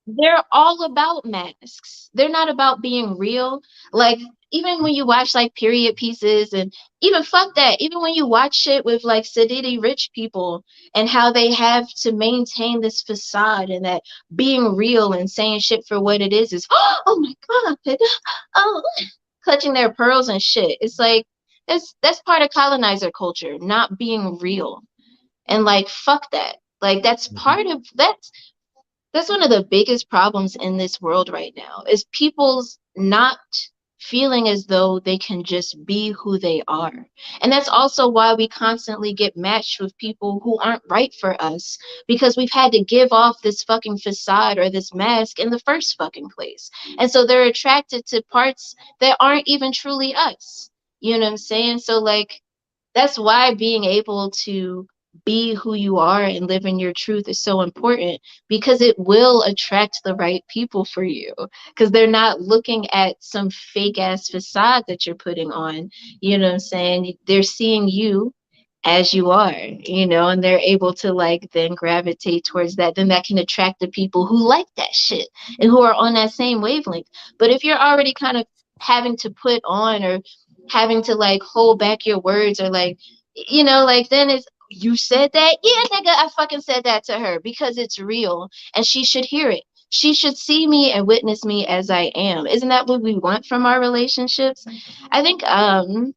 they're all about masks. They're not about being real. Like even when you watch like period pieces and even fuck that, even when you watch shit with like sedity rich people and how they have to maintain this facade and that being real and saying shit for what it is, oh my god, oh, clutching their pearls and shit. It's like that's part of colonizer culture, not being real. And like fuck that. Like that's part of that's one of the biggest problems in this world right now is people's not feeling as though they can just be who they are. And that's also why we constantly get matched with people who aren't right for us because we've had to give off this fucking facade or this mask in the first fucking place. And so they're attracted to parts that aren't even truly us. You know what I'm saying? So like that's why being able to be who you are and live in your truth is so important because it will attract the right people for you because they're not looking at some fake ass facade that you're putting on. You know what I'm saying? They're seeing you as you are, and they're able to like then gravitate towards that. Then that can attract the people who like that shit and who are on that same wavelength. But if you're already kind of having to put on or having to like hold back your words or like, like then it's you said that? Yeah, nigga, I fucking said that to her because it's real and she should hear it. She should see me and witness me as I am. Isn't that what we want from our relationships? I think that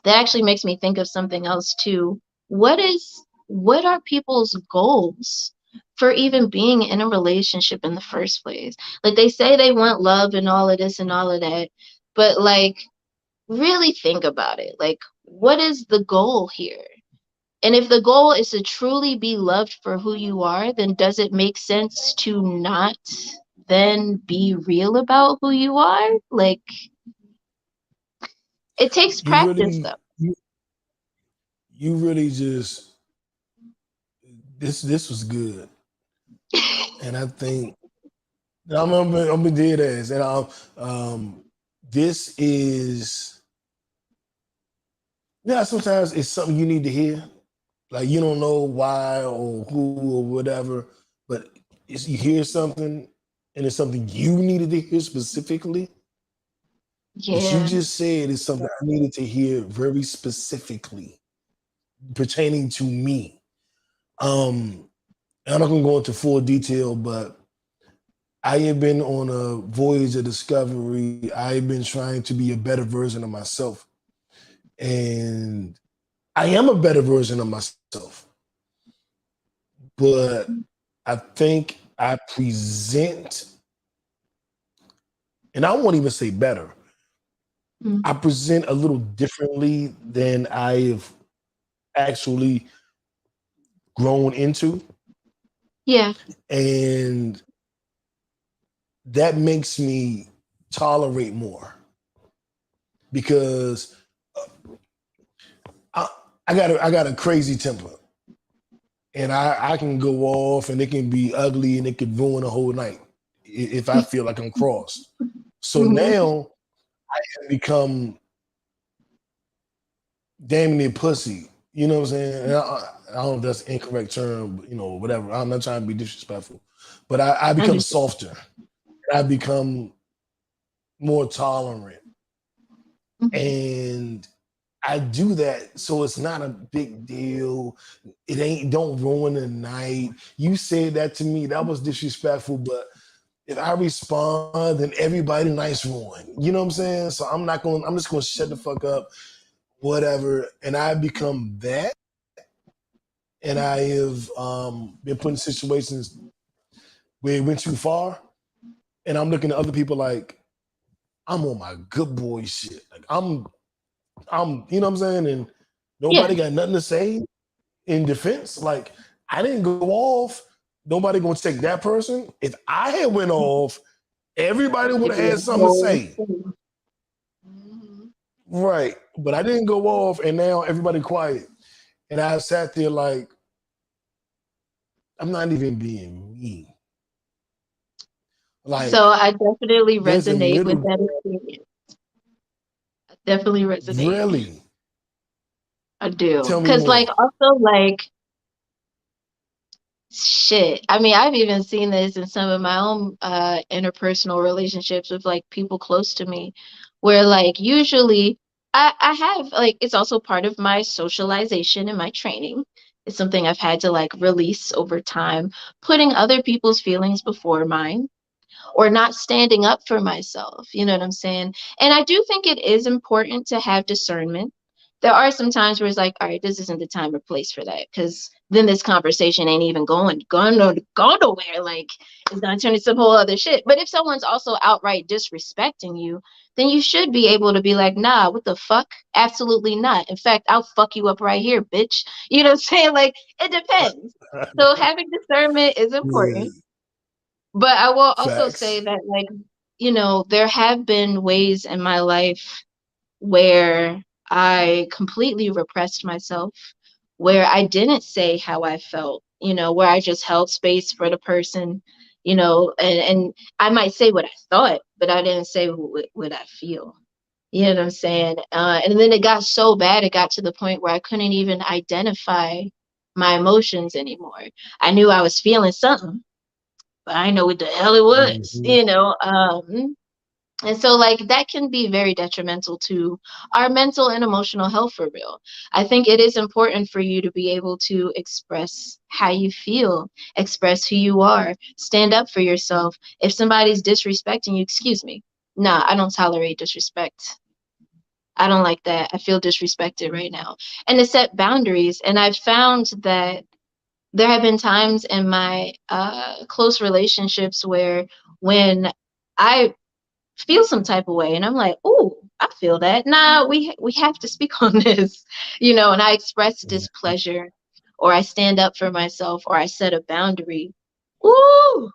actually makes me think of something else too. What are people's goals for even being in a relationship in the first place? Like they say they want love and all of this and all of that, but like really think about it. Like what is the goal here? And if the goal is to truly be loved for who you are, then does it make sense to not then be real about who you are? Like it takes You practice really, though. you really just this was good, and I think I'm gonna dead ass, and this is yeah. Sometimes it's something you need to hear, like you don't know why or who or whatever, but you hear something, and it's something you needed to hear specifically. What you Yeah. just said is something I needed to hear very specifically pertaining to me. Um, I'm not gonna go into full detail, but I have been on a voyage of discovery. I've been trying to be a better version of myself. And I am a better version of myself. But I think I present, and I won't even say better, Mm. I present a little differently than I've actually grown into. Yeah. And that makes me tolerate more because I, I got a crazy temper, and I can go off, and it can be ugly, and it could ruin a whole night if I feel like I'm crossed. So Hmm. now I have become damn near pussy. You know what I'm saying? And I don't know if that's an incorrect term, but, whatever. I'm not trying to be disrespectful, but I become Understood. softer. I become more tolerant, Hmm. and I do that so it's not a big deal. It ain't don't ruin the night. You said that to me. That was disrespectful, but if I respond, then everybody nice ruin. You know what I'm saying? So I'm just gonna shut the fuck up, whatever. And I become that. And I have been put in situations where it went too far. And I'm looking at other people like I'm on my good boy shit. Like You know what I'm saying? And Yeah. nobody got nothing to say in defense. Like, I didn't go off. Nobody gonna take that person. If I had went off, everybody would It'd have be a had something to whole say. thing. Mhm. Right. But I didn't go off and now everybody quiet. And I sat there like, I'm not even being me. So Like, I definitely there's a resonate with middle, that experience. I definitely resonate. really. I do. Tell me Cause like more. also like shit. I mean, I've even seen this in some of my own interpersonal relationships with like people close to me, where like usually I have like it's also part of my socialization and my training. It's something I've had to like release over time, putting other people's feelings before mine or not standing up for myself. You know what I'm saying? And I do think it is important to have discernment. There are some times where it's like, all right, this isn't the time or place for that, because then this conversation ain't even going nowhere. Like it's gonna turn into some whole other shit. But if someone's also outright disrespecting you, then you should be able to be like, nah, what the fuck? Absolutely not. In fact, I'll fuck you up right here, bitch. You know what I'm saying? Like it depends. So having discernment is Yeah. important, but I will also say Facts. that, like, there have been ways in my life where I completely repressed myself, where I didn't say how I felt, where I just held space for the person, and I might say what I thought, but I didn't say what I feel. You know what I'm saying? And then it got so bad, it got to the point where I couldn't even identify my emotions anymore. I knew I was feeling something, but I know what the hell it was, Mhm. and so like that can be very detrimental to our mental and emotional health for real. I think it is important for you to be able to express how you feel, express who you are, stand up for yourself. If somebody's disrespecting you, excuse me. Nah, I don't tolerate disrespect. I don't like that. I feel disrespected right now. And to set boundaries. And I've found that there have been times in my close relationships where when I feel some type of way and I'm like, "Oh, I feel that. Nah, we have to speak on this." And I express displeasure or I stand up for myself or I set a boundary. Ooh,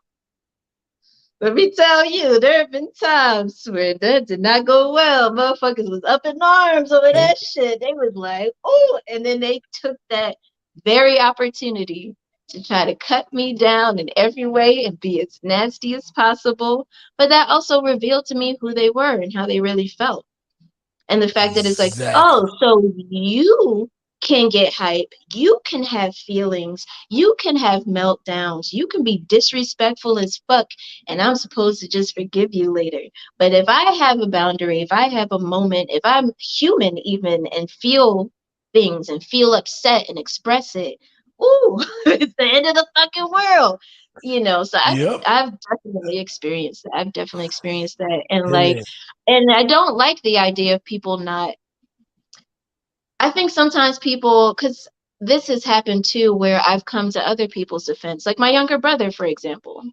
let me tell you, there have been times where that did not go well. Motherfuckers was up in arms over Yep. that shit. They was like, oh, and then they took that very opportunity to try to cut me down in every way and be as nasty as possible. But that also revealed to me who they were and how they really felt. And the fact that it's like, Exactly. oh, so you can get hype, you can have feelings, you can have meltdowns, you can be disrespectful as fuck, and I'm supposed to just forgive you later. But if I have a boundary, if I have a moment, if I'm human even and feel things and feel upset and express it, ooh, it's the end of the fucking world. So Yep. I've definitely experienced that. I've definitely experienced that. And like, And and I don't like the idea of people not. I think sometimes people, because this has happened too, where I've come to other people's defense, like my younger brother, for example.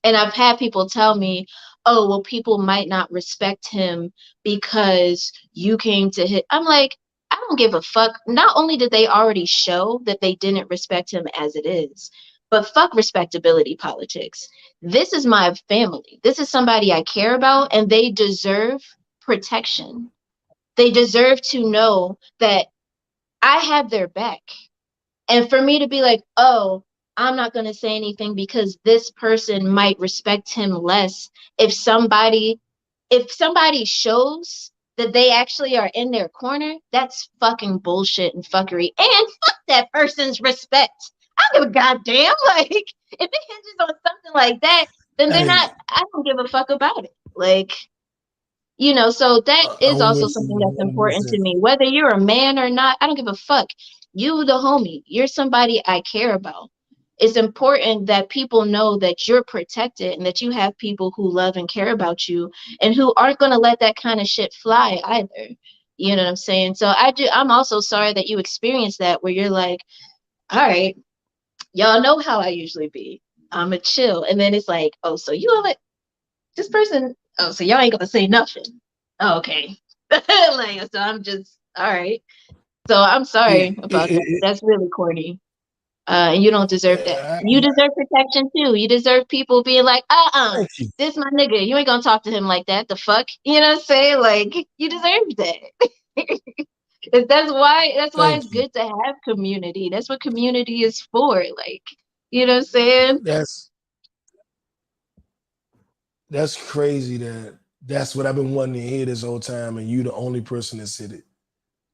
And I've had people tell me, oh, well, people might not respect him because you came to hit. I'm like, I don't give a fuck. Not only did they already show that they didn't respect him as it is, but fuck respectability politics. This is my family. This is somebody I care about, and they deserve protection. They deserve to know that I have their back. And for me to be like, oh, I'm not going to say anything because this person might respect him less. If somebody shows that they actually are in their corner, that's fucking bullshit and fuckery. And fuck that person's respect. I don't give a goddamn. Like, if it hinges on something like that, then hey, I don't give a fuck about it. Like, so that is I'm also with something you that's important 100%. to me. Whether you're a man or not, I don't give a fuck. You, the homie, you're somebody I care about. It's important that people know that you're protected and that you have people who love and care about you and who aren't going to let that kind of shit fly either. You know what I'm saying? So I'm also sorry that you experienced that where you're like, all right, y'all know how I usually be. I'm a chill. And then it's like, oh, so you gonna let this person, oh, so y'all ain't gonna say nothing. Oh, okay. Like, so I'm just all right. So I'm it, sorry it, about that. it, That's really corny. And you don't deserve that. I, You deserve protection too. You deserve people being like, thank you. this my nigga. You ain't gonna talk to him like that. The fuck? You know what I'm saying? Like, you deserve that. That's why Thank it's you. good to have community. That's what community is for. Like, you know what I'm saying? That's that's crazy that that's what I've been wanting to hear this whole time, and you the only person that said it.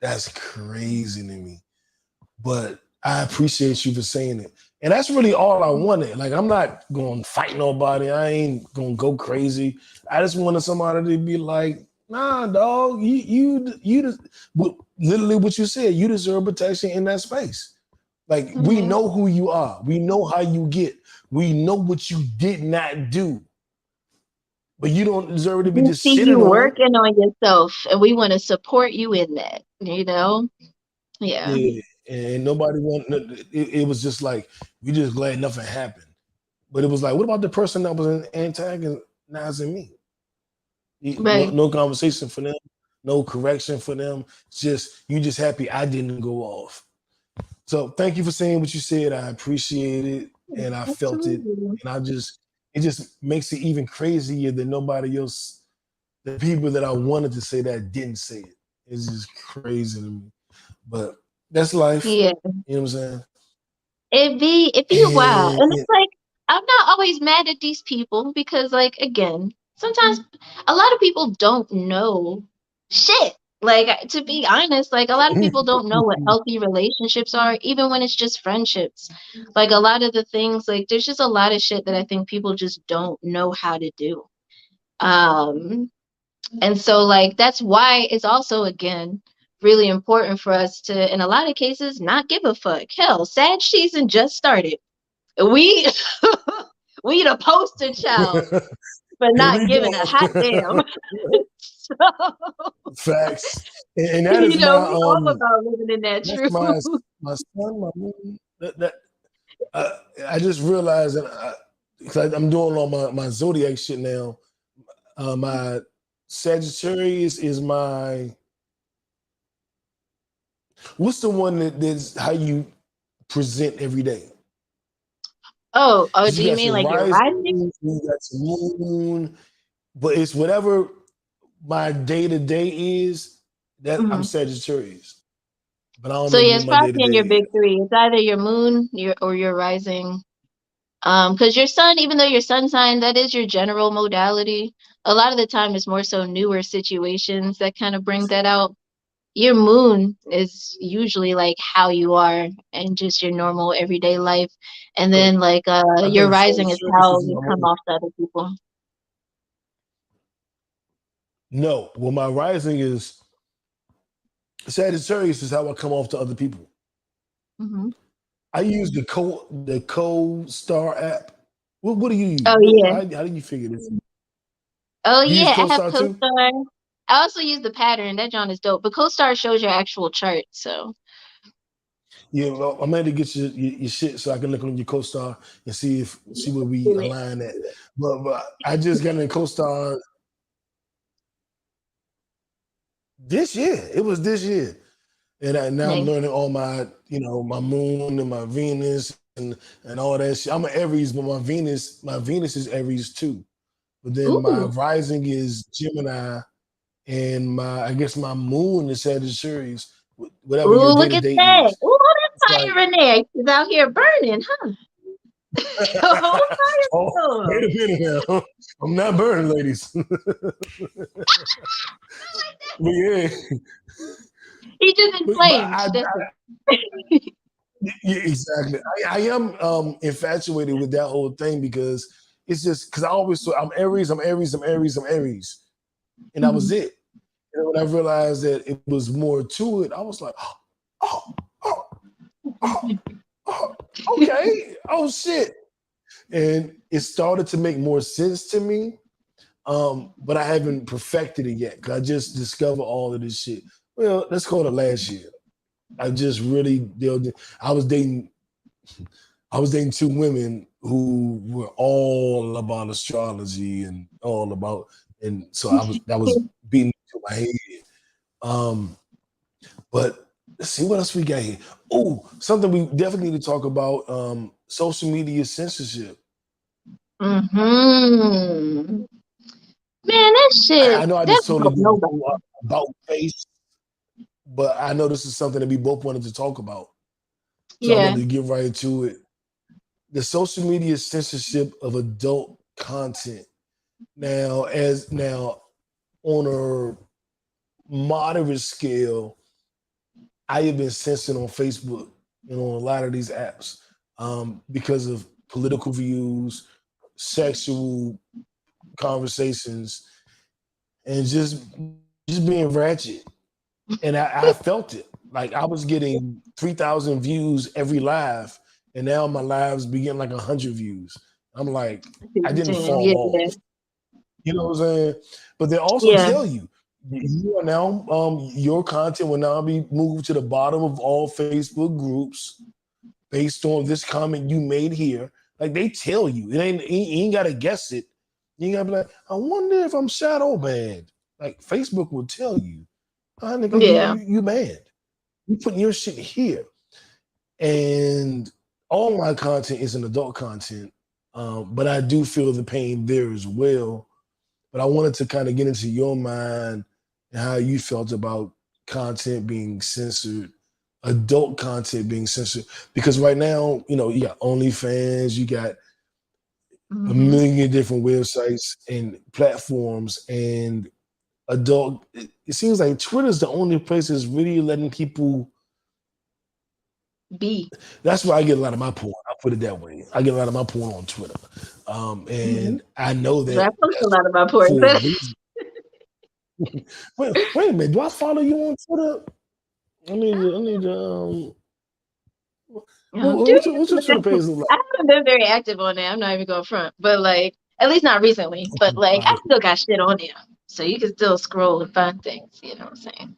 That's crazy to me. But I appreciate you for saying it. And that's really all I wanted. Like, I'm not going to fight nobody. I ain't going to go crazy. I just wanted somebody to be like, nah, dog, literally what you said, you deserve protection in that space. Like, we Mhm. know who you are. We know how you get. We know what you did not do. But you don't deserve to be We just see shitted you on. working on yourself, and we want to support you in that. You know? Yeah. Yeah. And nobody wanted it was just like, we just glad nothing happened. But it was like, what about the person that was antagonizing me? No, Right. no conversation for them, no correction for them. Just you just happy I didn't go off. So thank you for saying what you said. I appreciate it and I felt it. Absolutely. And it just makes it even crazier that nobody else, the people that I wanted to say that didn't say it. It's just crazy to me. But that's life. Yeah. You know what I'm saying? It be wild. And And it's like I'm not always mad at these people because like again, sometimes a lot of people don't know shit. Like to be honest, like a lot of people don't know what healthy relationships are, even when it's just friendships. Like a lot of the things, like there's just a lot of shit that I think people just don't know how to do. Um and so like that's why it's also again really important for us to in a lot of cases not give a fuck. Hell, Sag season just started. We we the poster child for here not we giving a hot damn. go. So, Facts. And that is we all about living in that that's truth. my son, my moon. That uh, I just realized that cause I'm doing all my zodiac shit now. My Sagittarius is my what's the one that's how you present every day? Oh, Because do you you got mean your like your rising, rising? you got your moon, but it's whatever my day to day is. That I'm Mhm. Sagittarius, but I don't So remember yeah, what it's my day to probably in day your big is. three. It's either your moon, your rising. Because your sun, even though your sun sign, that is your general modality. A lot of the time, it's more so newer situations that kind of bring that out. Your moon is usually like how you are and just your normal everyday life, and So then like I your think rising is Sagittarius how is you my come moon. off to other people. No, well, my rising is Sagittarius is how I come off to other people. Hmm. I use the Star app. What do you use? Oh yeah, How do you figure this? oh You use yeah. I have CoStar too? CoStar. I also use the pattern. That John is dope, but CoStar shows your actual chart. So Yeah, well, I'm ready to get your shit so I can look on your CoStar and see where we do it. align at. But I just got in CoStar this year. It was this year. And now I'm Nice. learning all my, my moon and my Venus and all that shit. I'm an Aries, but my Venus is Aries too. But then my Ooh, rising is Gemini, and I guess my moon is Sagittarius. Whatever your ooh, day look to at day that. is. Ooh, It's that like, fire in there. She's out here burning, huh? Oh, oh, wait fire. a minute now. I'm not burning, ladies. but yeah, He just but inflamed. That's it. yeah, exactly. I am infatuated with that whole thing because it's just because I always thought I'm Aries, I'm Aries, I'm Aries, I'm Aries, and that was Mhm. it. And when I realized that it was more to it, I was like, oh, oh, oh, oh, okay, oh shit, and it started to make more sense to me. But I haven't perfected it yet because I just discovered all of this shit. Well, let's call it last year. I just really dealt. I was dating I was dating two women who were all about astrology and all about, and so that was beating into my head. Um, but let's see what else we got here. Oh, something we definitely need to talk about. Social media censorship. Mm-hmm. Man, that I shit, know I that just don't totally help did nobody. about face, but I know this is something that we both wanted to talk about. So I Yeah. wanted to get right into it. The social media censorship of adult content. Now on a moderate scale, I have been censored on Facebook and on a lot of these apps because of political views, sexual conversations, and just being ratchet. And I felt it. Like I was getting 3,000 views every live, and now my lives be getting like 100 views. I'm like, I see what I you're didn't saying. fall Yeah, off. You know what I'm saying? But they also yeah, tell you you are now your content will now be moved to the bottom of all Facebook groups based on this comment you made here. Like they tell you, you ain't gotta guess it. You ain't gotta be like, I wonder if I'm shadow banned. Like Facebook will tell you, nigga, yeah. you banned. You putting your shit here. And all my content is an adult content. But I do feel the pain there as well. But I wanted to kind of get into your mind and how you felt about content being censored, adult content being censored. Because right now, you got OnlyFans, you got a Mm-hmm. million different websites and platforms, and adult. It seems like Twitter's the only place that's really letting people. B. That's where I get a lot of my porn. I'll put it that way. I get a lot of my porn on Twitter, Mm-hmm. and I know I that post a that's lot about porn, for a but reason. Wait a minute. Do I follow you on Twitter? I need to. dude, What's your Twitter page look I haven't been very active on there. I'm not even going front, but like, at least not recently. But like, I like? still got shit on there, so you can still scroll and find things. You know what I'm saying?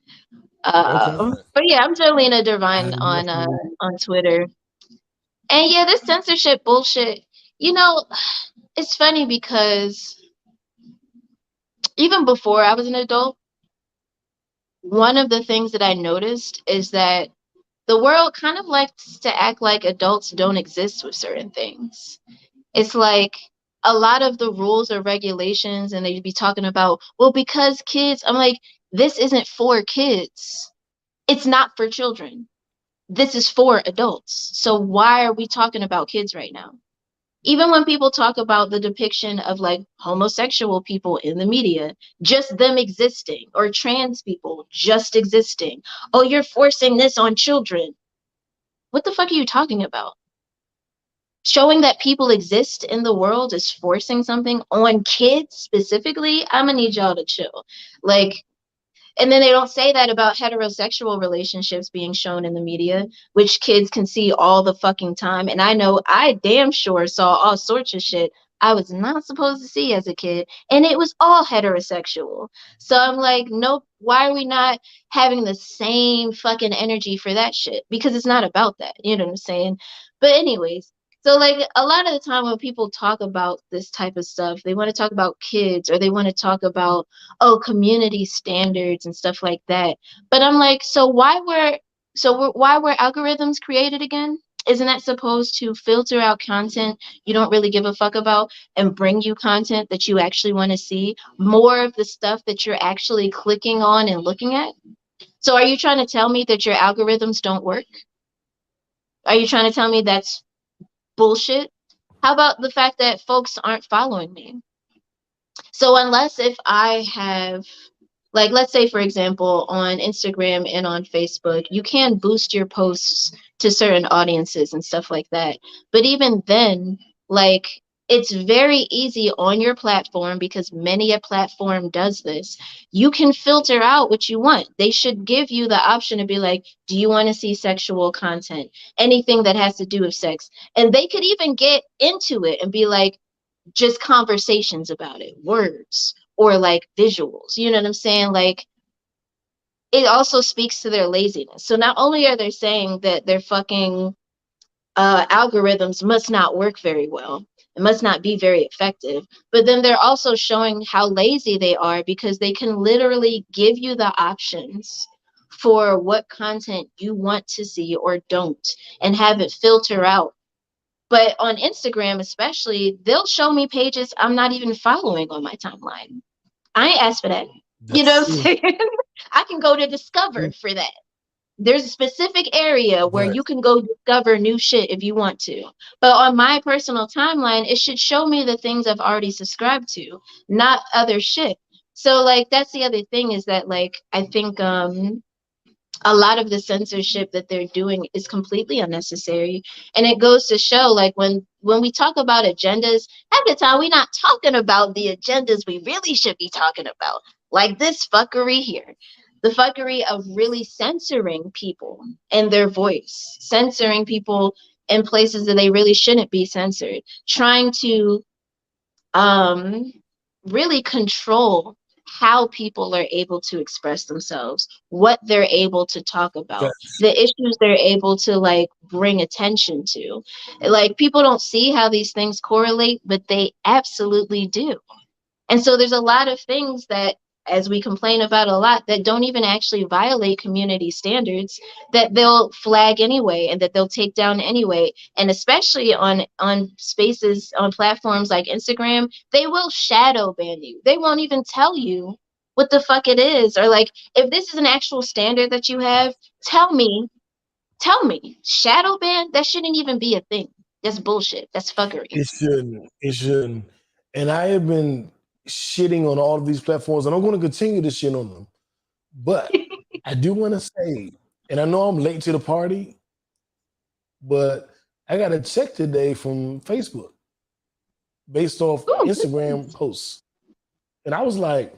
Okay. But yeah, I'm Xerlina I Devine definitely. on Twitter, and yeah, this censorship bullshit. You know, it's funny because even before I was an adult, one of the things that I noticed is that the world kind of likes to act like adults don't exist with certain things. It's like a lot of the rules or regulations, and they'd be talking about, well, because kids, I'm like, this isn't for kids. It's not for children. This is for adults. So why are we talking about kids right now? Even when people talk about the depiction of like homosexual people in the media, just them existing, or trans people just existing. Oh, you're forcing this on children. What the fuck are you talking about? Showing that people exist in the world is forcing something on kids specifically. I'm gonna need y'all to chill. Like, and then they don't say that about heterosexual relationships being shown in the media, which kids can see all the fucking time. And I know I damn sure saw all sorts of shit I was not supposed to see as a kid, and it was all heterosexual. So I'm like, nope, why are we not having the same fucking energy for that shit? Because it's not about that. You know what I'm saying? But, anyways, so like a lot of the time when people talk about this type of stuff, they want to talk about kids, or they want to talk about, oh, community standards and stuff like that. But I'm like, why were algorithms created again? Isn't that supposed to filter out content you don't really give a fuck about and bring you content that you actually want to see? More of the stuff that you're actually clicking on and looking at? So are you trying to tell me that your algorithms don't work? Are you trying to tell me that's bullshit? How about the fact that folks aren't following me? So unless if I have, like, let's say, for example, on Instagram and on Facebook, you can boost your posts to certain audiences and stuff like that. But even then, like, it's very easy on your platform, because many a platform does this. You can filter out what you want. They should give you the option to be like, do you want to see sexual content? Anything that has to do with sex. And they could even get into it and be like, just conversations about it, words, or like visuals. You know what I'm saying? Like, it also speaks to their laziness. So not only are they saying that their fucking algorithms must not work very well, It must not be very effective. But then they're also showing how lazy they are because they can literally give you the options for what content you want to see or don't and have it filter out. But on Instagram, especially, they'll show me pages I'm not even following on my timeline. I ain't asked for that. You know That's what I'm true. saying? I can go to Discover Mm, for that. There's a specific area where right. you can go discover new shit if you want to. But on my personal timeline, it should show me the things I've already subscribed to, not other shit. So like that's the other thing is that like I think a lot of the censorship that they're doing is completely unnecessary, and it goes to show like when we talk about agendas half the time we're not talking about the agendas we really should be talking about, like this fuckery here, the fuckery of really censoring people and their voice, censoring people in places that they really shouldn't be censored, trying to um, really control how people are able to express themselves, what they're able to talk about, Facts. the issues they're able to like bring attention to. Like people don't see how these things correlate, but they absolutely do. And so there's a lot of things that, as we complain about a lot, that don't even actually violate community standards that they'll flag anyway and that they'll take down anyway. And especially on spaces on platforms like Instagram, they will shadow ban you. They won't even tell you what the fuck it is. Or like if this is an actual standard that you have, tell me, tell me. Shadow ban, that shouldn't even be a thing. That's bullshit. That's fuckery. It shouldn't. It shouldn't. And I have been shitting on all of these platforms, and I'm going to continue to shit on them. But I do want to say, and I know I'm late to the party, but I got a check today from Facebook based off Ooh, Instagram posts. And I was like,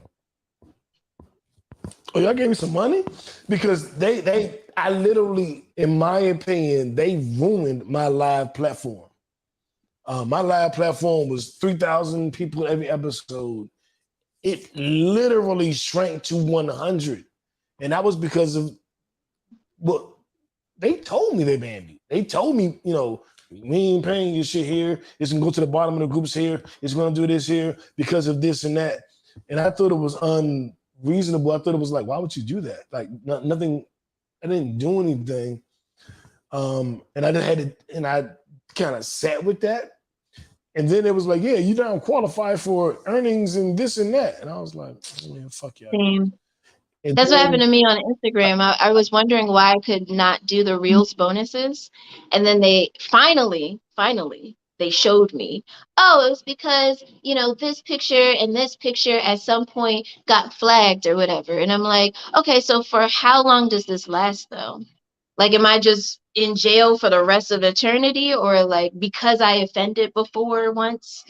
oh, y'all gave me some money? Because I literally, in my opinion, they ruined my live platform. My live platform was 3,000 people every episode. It literally shrank to 100. And that was because of what they told me they banned me. They told me, we ain't paying your shit here. It's gonna go to the bottom of the groups here. It's gonna do this here because of this and that. And I thought it was unreasonable. I thought it was like, why would you do that? Like nothing. I didn't do anything. And I just had to, and I kind of sat with that. And then it was like, yeah, you don't qualify for earnings and this and that. And I was like, man, fuck y'all. same. And That's what happened then to me on Instagram. I was wondering why I could not do the Reels bonuses. And then they finally, they showed me, oh, it was because, this picture and this picture at some point got flagged or whatever. And I'm like, okay, so for how long does this last though? Like, am I just in jail for the rest of eternity or like because I offended before once?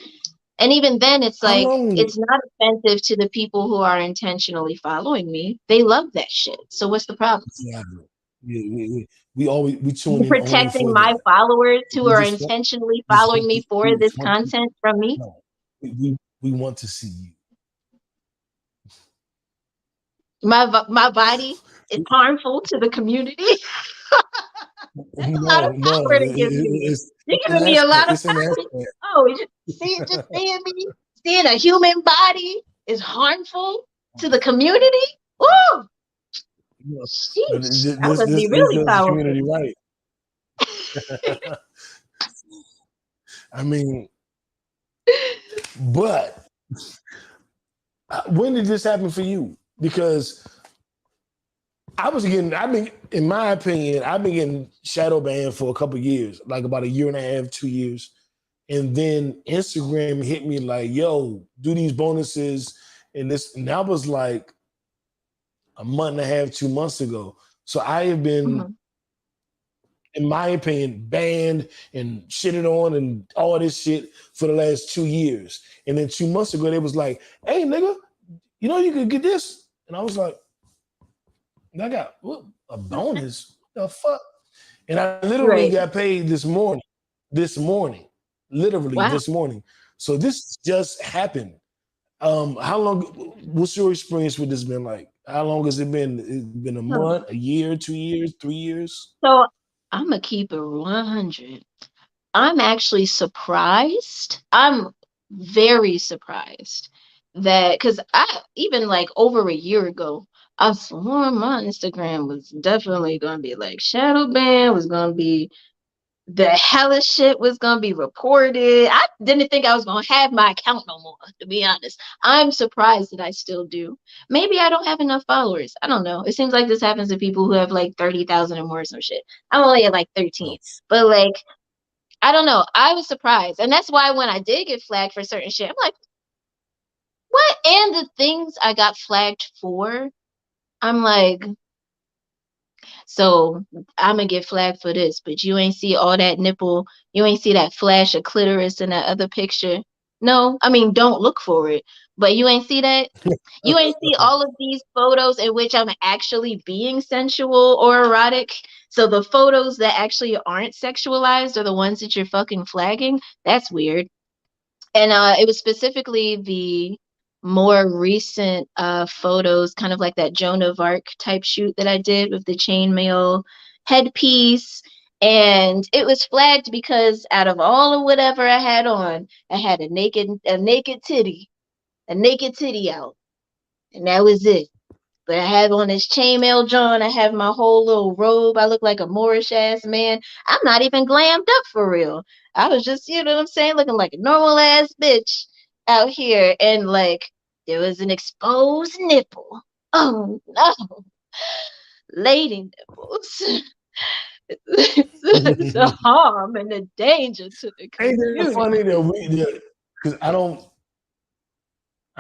And even then, it's how like, long? it's not offensive to the people who are intentionally following me. They love that shit. So what's the problem? Yeah, we always we tune You in only protecting for my that. followers who We are just want, intentionally just following want to, me for we this just want to, content from me. no, we want to see you. My body is harmful to the community. That's a lot of No, no, power to give me. You're it's an giving me a lot aspect. of It's an power. aspect. Oh, just seeing me, seeing a human body is harmful to the community. Woo! You know, Sheesh, that this must be this this really does the powerful. community right. I mean, but when did this happen for you? Because I've been, in my opinion, I've been getting shadow banned for a couple of years, like about a year and a half, 2 years. And then Instagram hit me like, yo, do these bonuses. And this, and that was like a month and a half, 2 months ago. So I have been, Mhm. in my opinion, banned and shitted on and all this shit for the last 2 years. And then 2 months ago, they was like, hey, nigga, you could get this. And I was like, I got what, a bonus? What the fuck? And I literally Right. got paid this morning, literally Wow. this morning. So this just happened. How long? What's your experience with this been like? How long has it been? It's been a So, month, a year, 2 years, 3 years? so I'm gonna keep it 100. I'm actually surprised. I'm very surprised that because I even like over a year ago, I swore my Instagram was definitely gonna be like shadow ban, was gonna be the hellish shit was gonna be reported. I didn't think I was gonna have my account no more, to be honest. I'm surprised that I still do. Maybe I don't have enough followers. I don't know. It seems like this happens to people who have like 30,000 or more or some shit. I'm only at like 13. Oh, But like I don't know. I was surprised. And that's why when I did get flagged for certain shit, I'm like, what? And the things I got flagged for, I'm like, so I'm gonna get flagged for this, but you ain't see all that nipple, you ain't see that flash of clitoris in that other picture. No, I mean, don't look for it, but you ain't see that. You ain't see all of these photos in which I'm actually being sensual or erotic. So the photos that actually aren't sexualized are the ones that you're fucking flagging. That's weird. And it was specifically the more recent photos, kind of like that Joan of Arc type shoot that I did with the chainmail headpiece. And it was flagged because out of all of whatever I had on, I had a naked titty out, and that was it. But I have on this chainmail John. I have my whole little robe. I look like a Moorish ass man. I'm not even glammed up for real. I was just, you know what I'm saying, looking like a normal ass bitch out here. And like, there was an exposed nipple. Oh no, lady nipples. It's a harm and a danger to the ain't it funny community. that because I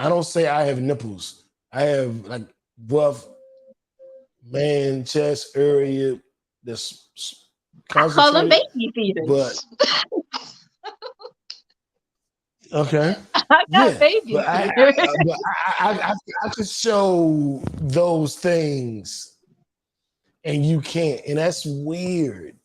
don't say I have nipples. I have like rough man chest area that's I call them concentrated, baby but feeders. okay, I got yeah, baby but feeders. I could show those things and you can't, and that's weird.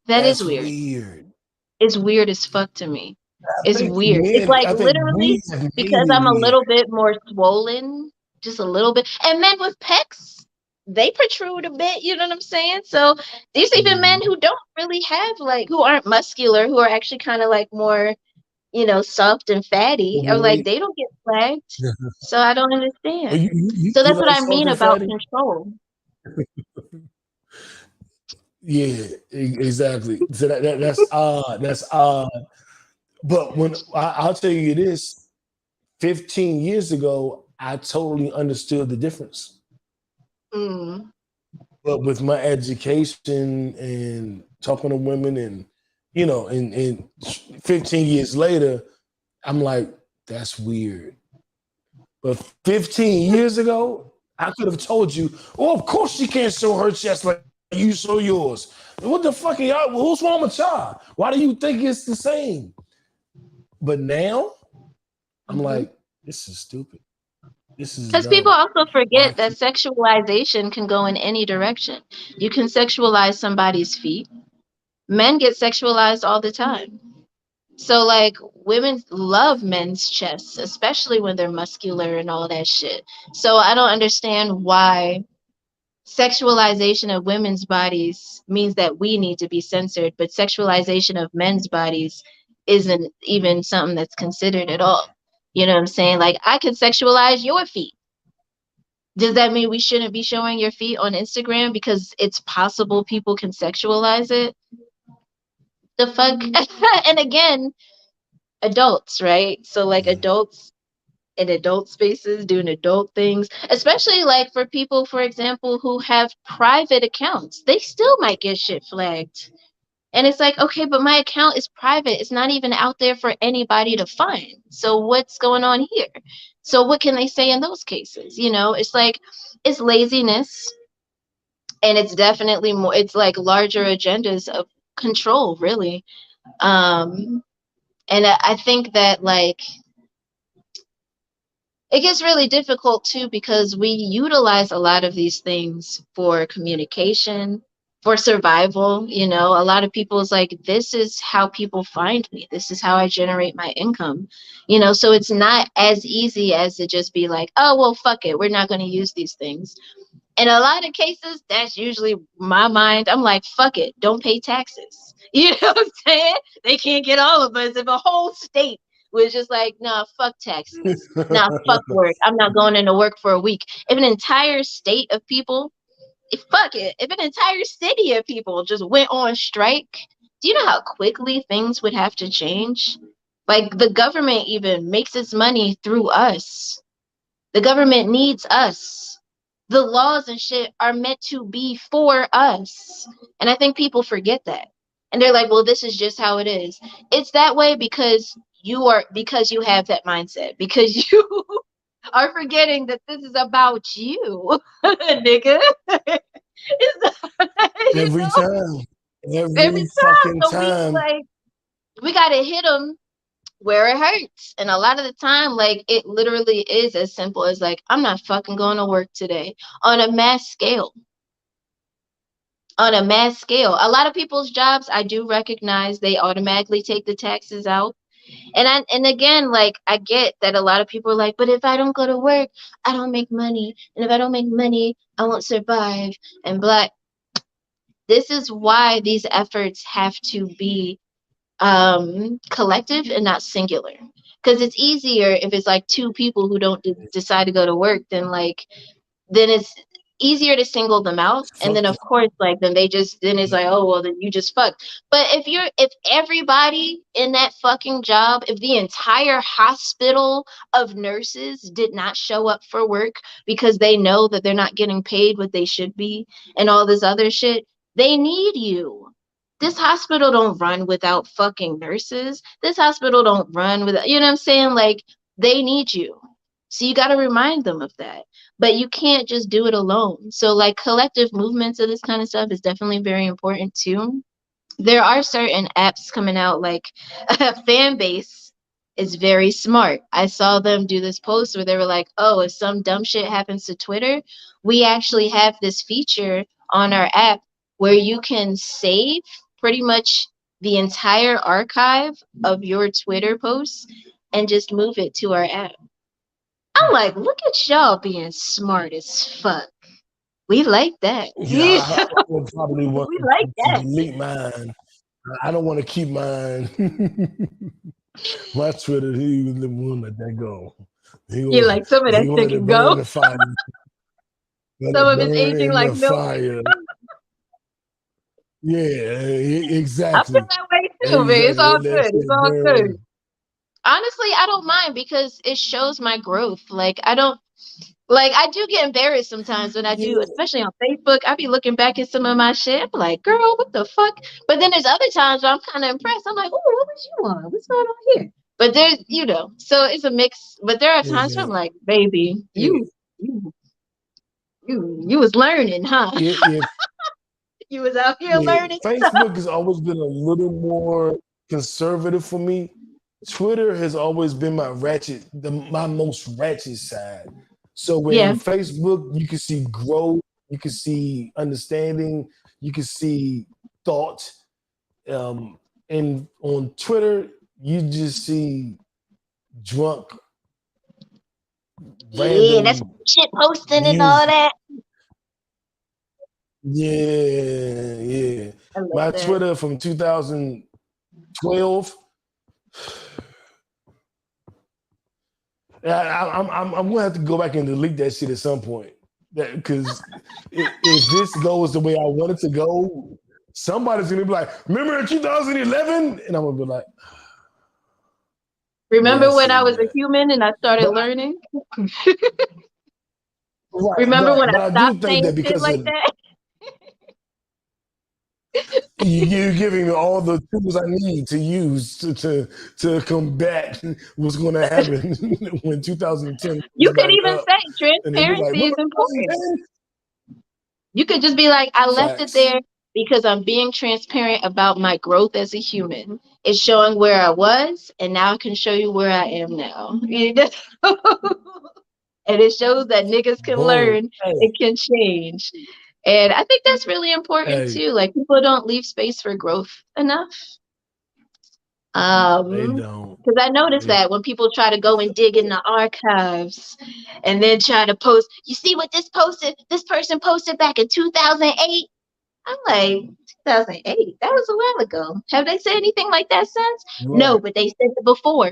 That is That's weird. weird. It's weird as fuck to me. I It's think weird. It's men, like I think literally we have made because it I'm a weird. little bit more swollen, just a little bit. And men with pecs, they protrude a bit, you know what I'm saying? So there's even men Mhm. who don't really have like who aren't muscular, who are actually kind of like more, soft and fatty, or like Overweight. they don't get flagged. So I don't Oh, understand. So you that's what like I soft mean and about fatty? control. Yeah, exactly. So that's odd. That's odd. But I'll tell you this, 15 years ago, I totally understood the difference. Mm. But with my education and talking to women and and 15 years later, I'm like, that's weird. But 15 years ago, I could have told you, oh, of course she can't show her chest like you show yours. What the fuck are y'all? Who's wrong with y'all? Why do you think it's the same? But now I'm Hmm. like, this is stupid. This is Because people dumb. also Why forget that keep sexualization can go in any direction. You can sexualize somebody's feet. Men get sexualized all the time. So, like, women love men's chests, especially when they're muscular and all that shit. So, I don't understand why sexualization of women's bodies means that we need to be censored, but sexualization of men's bodies isn't even something that's considered at all. You know what I'm saying? Like, I could sexualize your feet. Does that mean we shouldn't be showing your feet on Instagram because it's possible people can sexualize it? The fuck? And again, adults, right? So like adults in adult spaces doing adult things, especially like for people, for example, who have private accounts, they still might get shit flagged. And it's like, okay, but my account is private. It's not even out there for anybody to find. So what's going on here? So what can they say in those cases? It's like it's laziness, and it's definitely more, it's like larger agendas of control, really. And I think that like it gets really difficult too because we utilize a lot of these things for communication, for survival. A lot of people is like, this is how people find me, this is how I generate my income. So it's not as easy as to just be like, oh well, fuck it, we're not going to use these things. In a lot of cases, that's usually my mind. I'm like, fuck it, don't pay taxes. You know what I'm saying? They can't get all of us. If a whole state was just like, nah, fuck taxes, nah, fuck work, I'm not going into work for a week. If an entire state of people, fuck it, if an entire city of people just went on strike, do you know how quickly things would have to change? Like the government even makes its money through us. The government needs us. The laws and shit are meant to be for us. And I think people forget that. And they're like, well, this is just how it is. It's that way because you have that mindset. Because you are forgetting that this is about you, nigga. It's not, you Every know, time. every Every time. fucking So time. we gotta hit them where it hurts. And a lot of the time, like it literally is as simple as like, I'm not fucking going to work today on a mass scale. On a mass scale. A lot of people's jobs, I do recognize they automatically take the taxes out. And again, like I get that a lot of people are like, but if I don't go to work, I don't make money. And if I don't make money, I won't survive. And black, this is why these efforts have to be collective and not singular, because it's easier if it's like two people who don't decide to go to work than like then it's easier to single them out. And Fuck then of that. course like then they just then it's like, oh well, then you just fucked. But if everybody in that fucking job, if the entire hospital of nurses did not show up for work because they know that they're not getting paid what they should be and all this other shit, they need you. This hospital don't run without fucking nurses. This hospital don't run without, you know what I'm saying? Like they need you. So you got to remind them of that, but you can't just do it alone. So like collective movements of this kind of stuff is definitely very important too. There are certain apps coming out, like fan base is very smart. I saw them do this post where they were like, oh, if some dumb shit happens to Twitter, we actually have this feature on our app where you can save pretty much the entire archive of your Twitter posts and just move it to our app. I'm like, look at y'all being smart as fuck. We like that. Yeah, We I would probably want like to that. delete mine. I don't want to keep mine. My Twitter, he was the one let that go. He You will, like some of that he will shit let it can burn go. in the fire. Let Some it of it's burn aging in like the milk. fire. Yeah, I feel exactly. that way too, man. It's Exactly. all Let that good. It's shit all good. burn. Honestly, I don't mind because it shows my growth. Like I don't like I do get embarrassed sometimes when I do, Yeah, especially on Facebook. I be looking back at some of my shit. I'm like, girl, what the fuck? But then there's other times where I'm kind of impressed. I'm like, oh, what was you on? What's going on here? But there's, so it's a mix. But there are times where yeah, I'm like, baby, yeah. you, you was learning, huh? If You was out here yeah, learning stuff. Facebook has always been a little more conservative for me. Twitter has always been my most ratchet side. So in Yeah. Facebook, you can see growth, you can see understanding, you can see thought. And on Twitter, you just see drunk, Yeah, that's random shit posting and all music. that. Yeah, yeah. I love My that. Twitter from 2012. I'm gonna have to go back and delete that shit at some point. Because if this goes the way I want it to go, somebody's gonna be like, "Remember in 2011?" And I'm gonna be like, "Yeah, I Remember when I seen was a that." human and I started But learning? right, Remember right. when But I I do stopped think saying that shit because like of that? you're giving me all the tools I need to use to combat what's going to happen when 2010 You comes could back even up, say and they'll be like, transparency is "Remember important. 2010?" You could just be like, I left it Facts. there because I'm being transparent about my growth as a human. It's showing where I was, and now I can show you where I am now. And it shows that niggas can Boom. learn, Hey, it can change. And I think that's really important hey. too. Like people don't leave space for growth enough. They Um, don't. because I noticed They, that when people try to go and dig in the archives and then try to post, you see what this person posted back in 2008? I'm like, 2008? That was a while ago. Have they said anything like that since? No, right. but they said it before.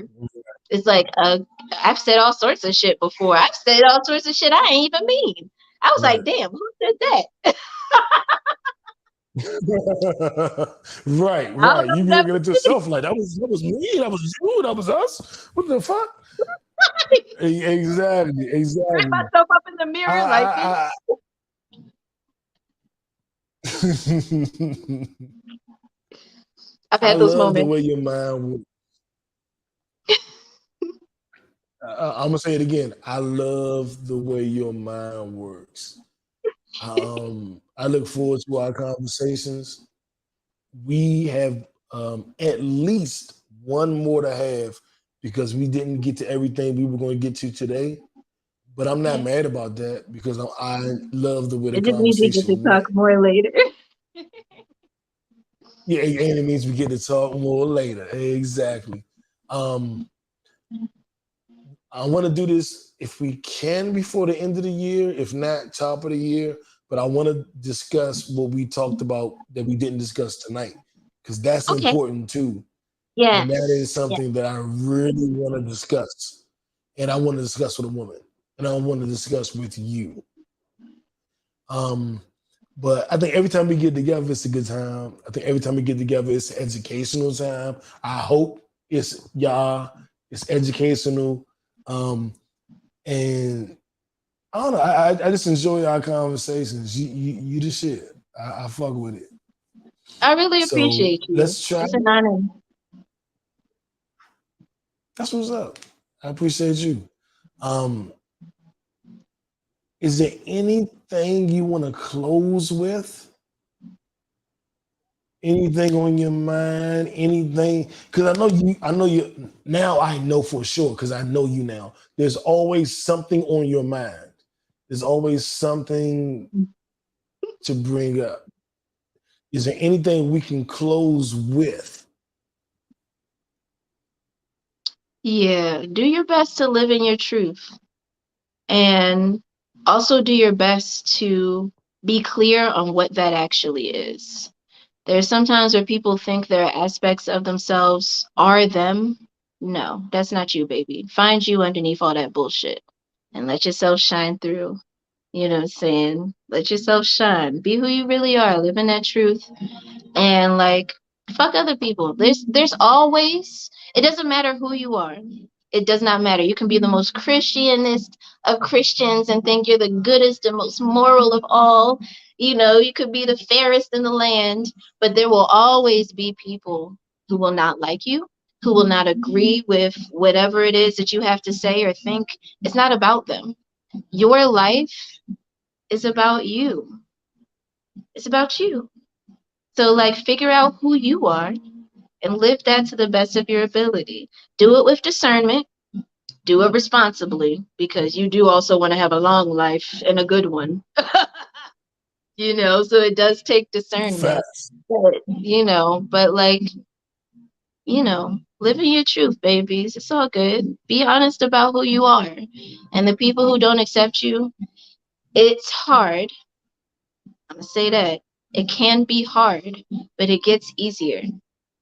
It's like, I've said all sorts of shit before. I've said all sorts of shit I ain't even mean. I was like, Right. damn, who said that? Right, I don't right. know You if be that looking was at me. yourself like that was me, that was you, that was us. What the fuck? Exactly, Wrap exactly. myself up in the mirror, like, bitch. I I've I had those love the moments. way your mind works. I'm gonna say it again. I love the way your mind works. I look forward to our conversations. We have at least one more to have because we didn't get to everything we were going to get to today. But I'm not Okay. mad about that because I love the way the It just means we get to conversation went. talk more later. Yeah, and it means we get to talk more later. Exactly. Um, I want to do this if we can before the end of the year, if not top of the year. But I want to discuss what we talked about that we didn't discuss tonight because that's Okay. important too. And that is Yes. Yeah. something that I really want to discuss. And I want to discuss with a woman. And I want to discuss with you. Um, but I think every time we get together, it's a good time. I think every time we get together, it's educational time. I hope it's y'all, it's educational. And I don't know. I just enjoy our conversations. You the shit. I fuck with it. I really So appreciate you. let's try It's an it. honor. That's what's up. I appreciate you. Um, is there anything you want to close with? Anything on your mind? Anything? Because I know you now. I know for sure because I know you now. There's always something on your mind. There's always something to bring up. Is there anything we can close with? Yeah. Do your best to live in your truth. And also do your best to be clear on what that actually is. There's sometimes where people think there are aspects of themselves are them. No, that's not you, baby. Find you underneath all that bullshit and let yourself shine through. You know what I'm saying? Let yourself shine. Be who you really are. Live in that truth and like fuck other people. There's always, it doesn't matter who you are. It does not matter. You can be the most Christianist of Christians and think you're the goodest and most moral of all. You know, you could be the fairest in the land, but there will always be people who will not like you, who will not agree with whatever it is that you have to say or think. It's not about them. Your life is about you. It's about you. So, like, figure out who you are and live that to the best of your ability. Do it with discernment, do it responsibly, because you do also want to have a long life and a good one, you know, so it does take discernment. Facts. But like, live in your truth, babies. It's all good. Be honest about who you are. And the people who don't accept you, it's hard. I'm going to say that. It can be hard, but it gets easier,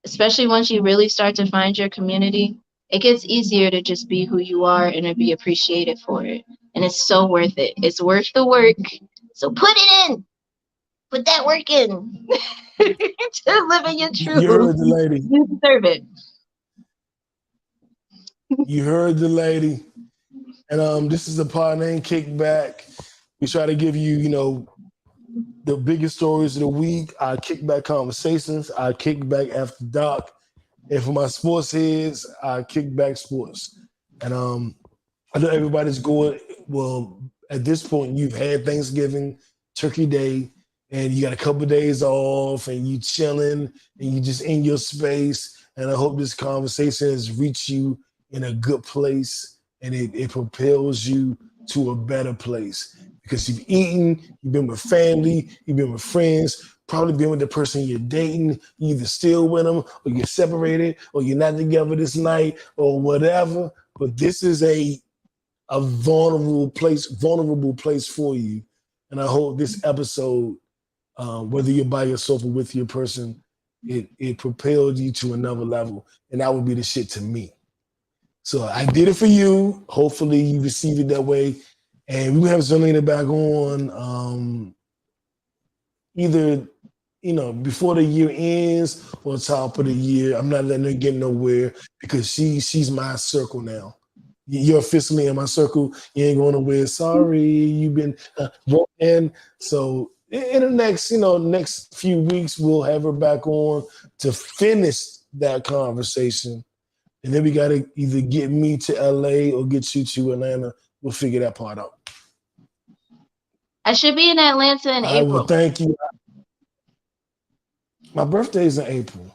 especially once you really start to find your community. It gets easier to just be who you are and to be appreciated for it. And it's so worth it. It's worth the work. So put it in. Put that work in to live in your You truth. heard the lady. You deserve it. You heard the lady. And this is a pod named Kickback. We try to give you, the biggest stories of the week, our kickback conversations, our kickback after dark. And for my sports heads, our kickback sports. And I know everybody's going, well, at this point, you've had Thanksgiving, Turkey Day, and you got a couple of days off and you chilling and you just in your space. And I hope this conversation has reached you in a good place and it propels you to a better place because you've eaten, you've been with family, you've been with friends, probably been with the person you're dating. You either still with them, or you're separated, or you're not together this night, or whatever. But this is a vulnerable place for you. And I hope this episode, whether you're by yourself or with your person, it propelled you to another level. And that would be the shit to me. So I did it for you. Hopefully you receive it that way. And we have Xerlina back on either, before the year ends or top of the year. I'm not letting her get nowhere because she's my circle now. You're officially in my circle. You ain't going nowhere. Sorry, you've been in. So in the next few weeks, we'll have her back on to finish that conversation. And then we got to either get me to LA or get you to Atlanta. We'll figure that part out. I should be in Atlanta in I will April. thank you. My birthday is in April.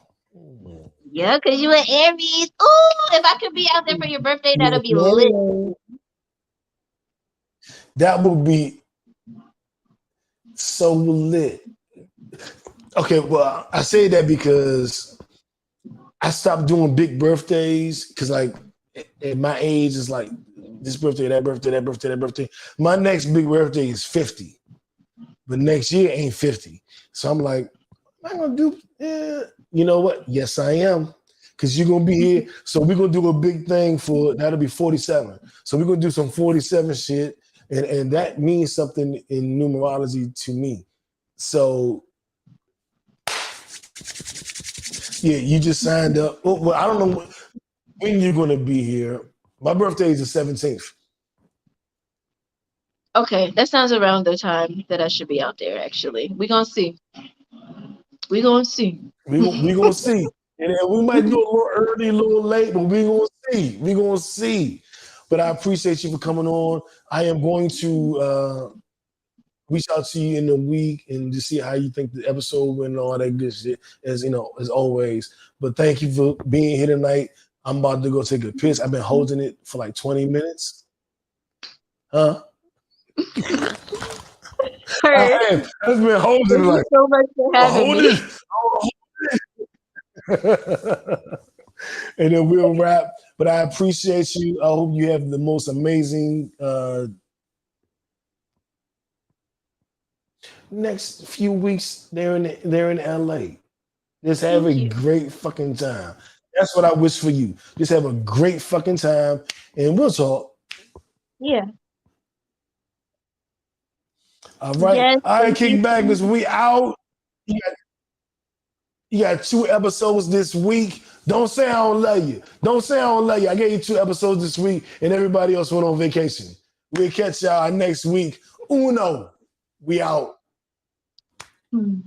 Yeah, because you an Aries. Ooh, if I could be out there for your birthday, that'll be lit. That would be so lit. Okay, well, I say that because I stopped doing big birthdays because, like, at my age, it's like this birthday, that birthday, that birthday, that birthday. My next big birthday is 50, but next year ain't 50. So I'm like, am I gonna do? You know what? Yes, I am, because you're gonna be here. So we're gonna do a big thing that'll be 47. So we're gonna do some 47 shit, and that means something in numerology to me. So yeah, you just signed up. Oh, well, I don't know when you're gonna be here. My birthday is the 17th. Okay, that sounds around the time that I should be out there, actually. We're going to see. We're going to see. We gonna see. And we might do a little early, a little late, but we gonna see. We gonna see. But I appreciate you for coming on. I am going to reach out to you in the week and to see how you think the episode went and all that good shit, as always. But thank you for being here tonight. I'm about to go take a piss. I've been holding it for like 20 minutes. Huh? I've been holding Thank it you like so much for having me. And then we'll wrap. But I appreciate you. I hope you have the most amazing next few weeks there in LA. Just have Thank a you. great fucking time. That's what I wish for you. Just have a great fucking time, and we'll talk. Yeah. All right. Yes, All right, thank you. Kickback. This we out. You got 2 episodes this week. Don't say I don't love you. Don't say I don't love you. I gave you 2 episodes this week, and everybody else went on vacation. We'll catch y'all next week. Uno. We out. Hmm.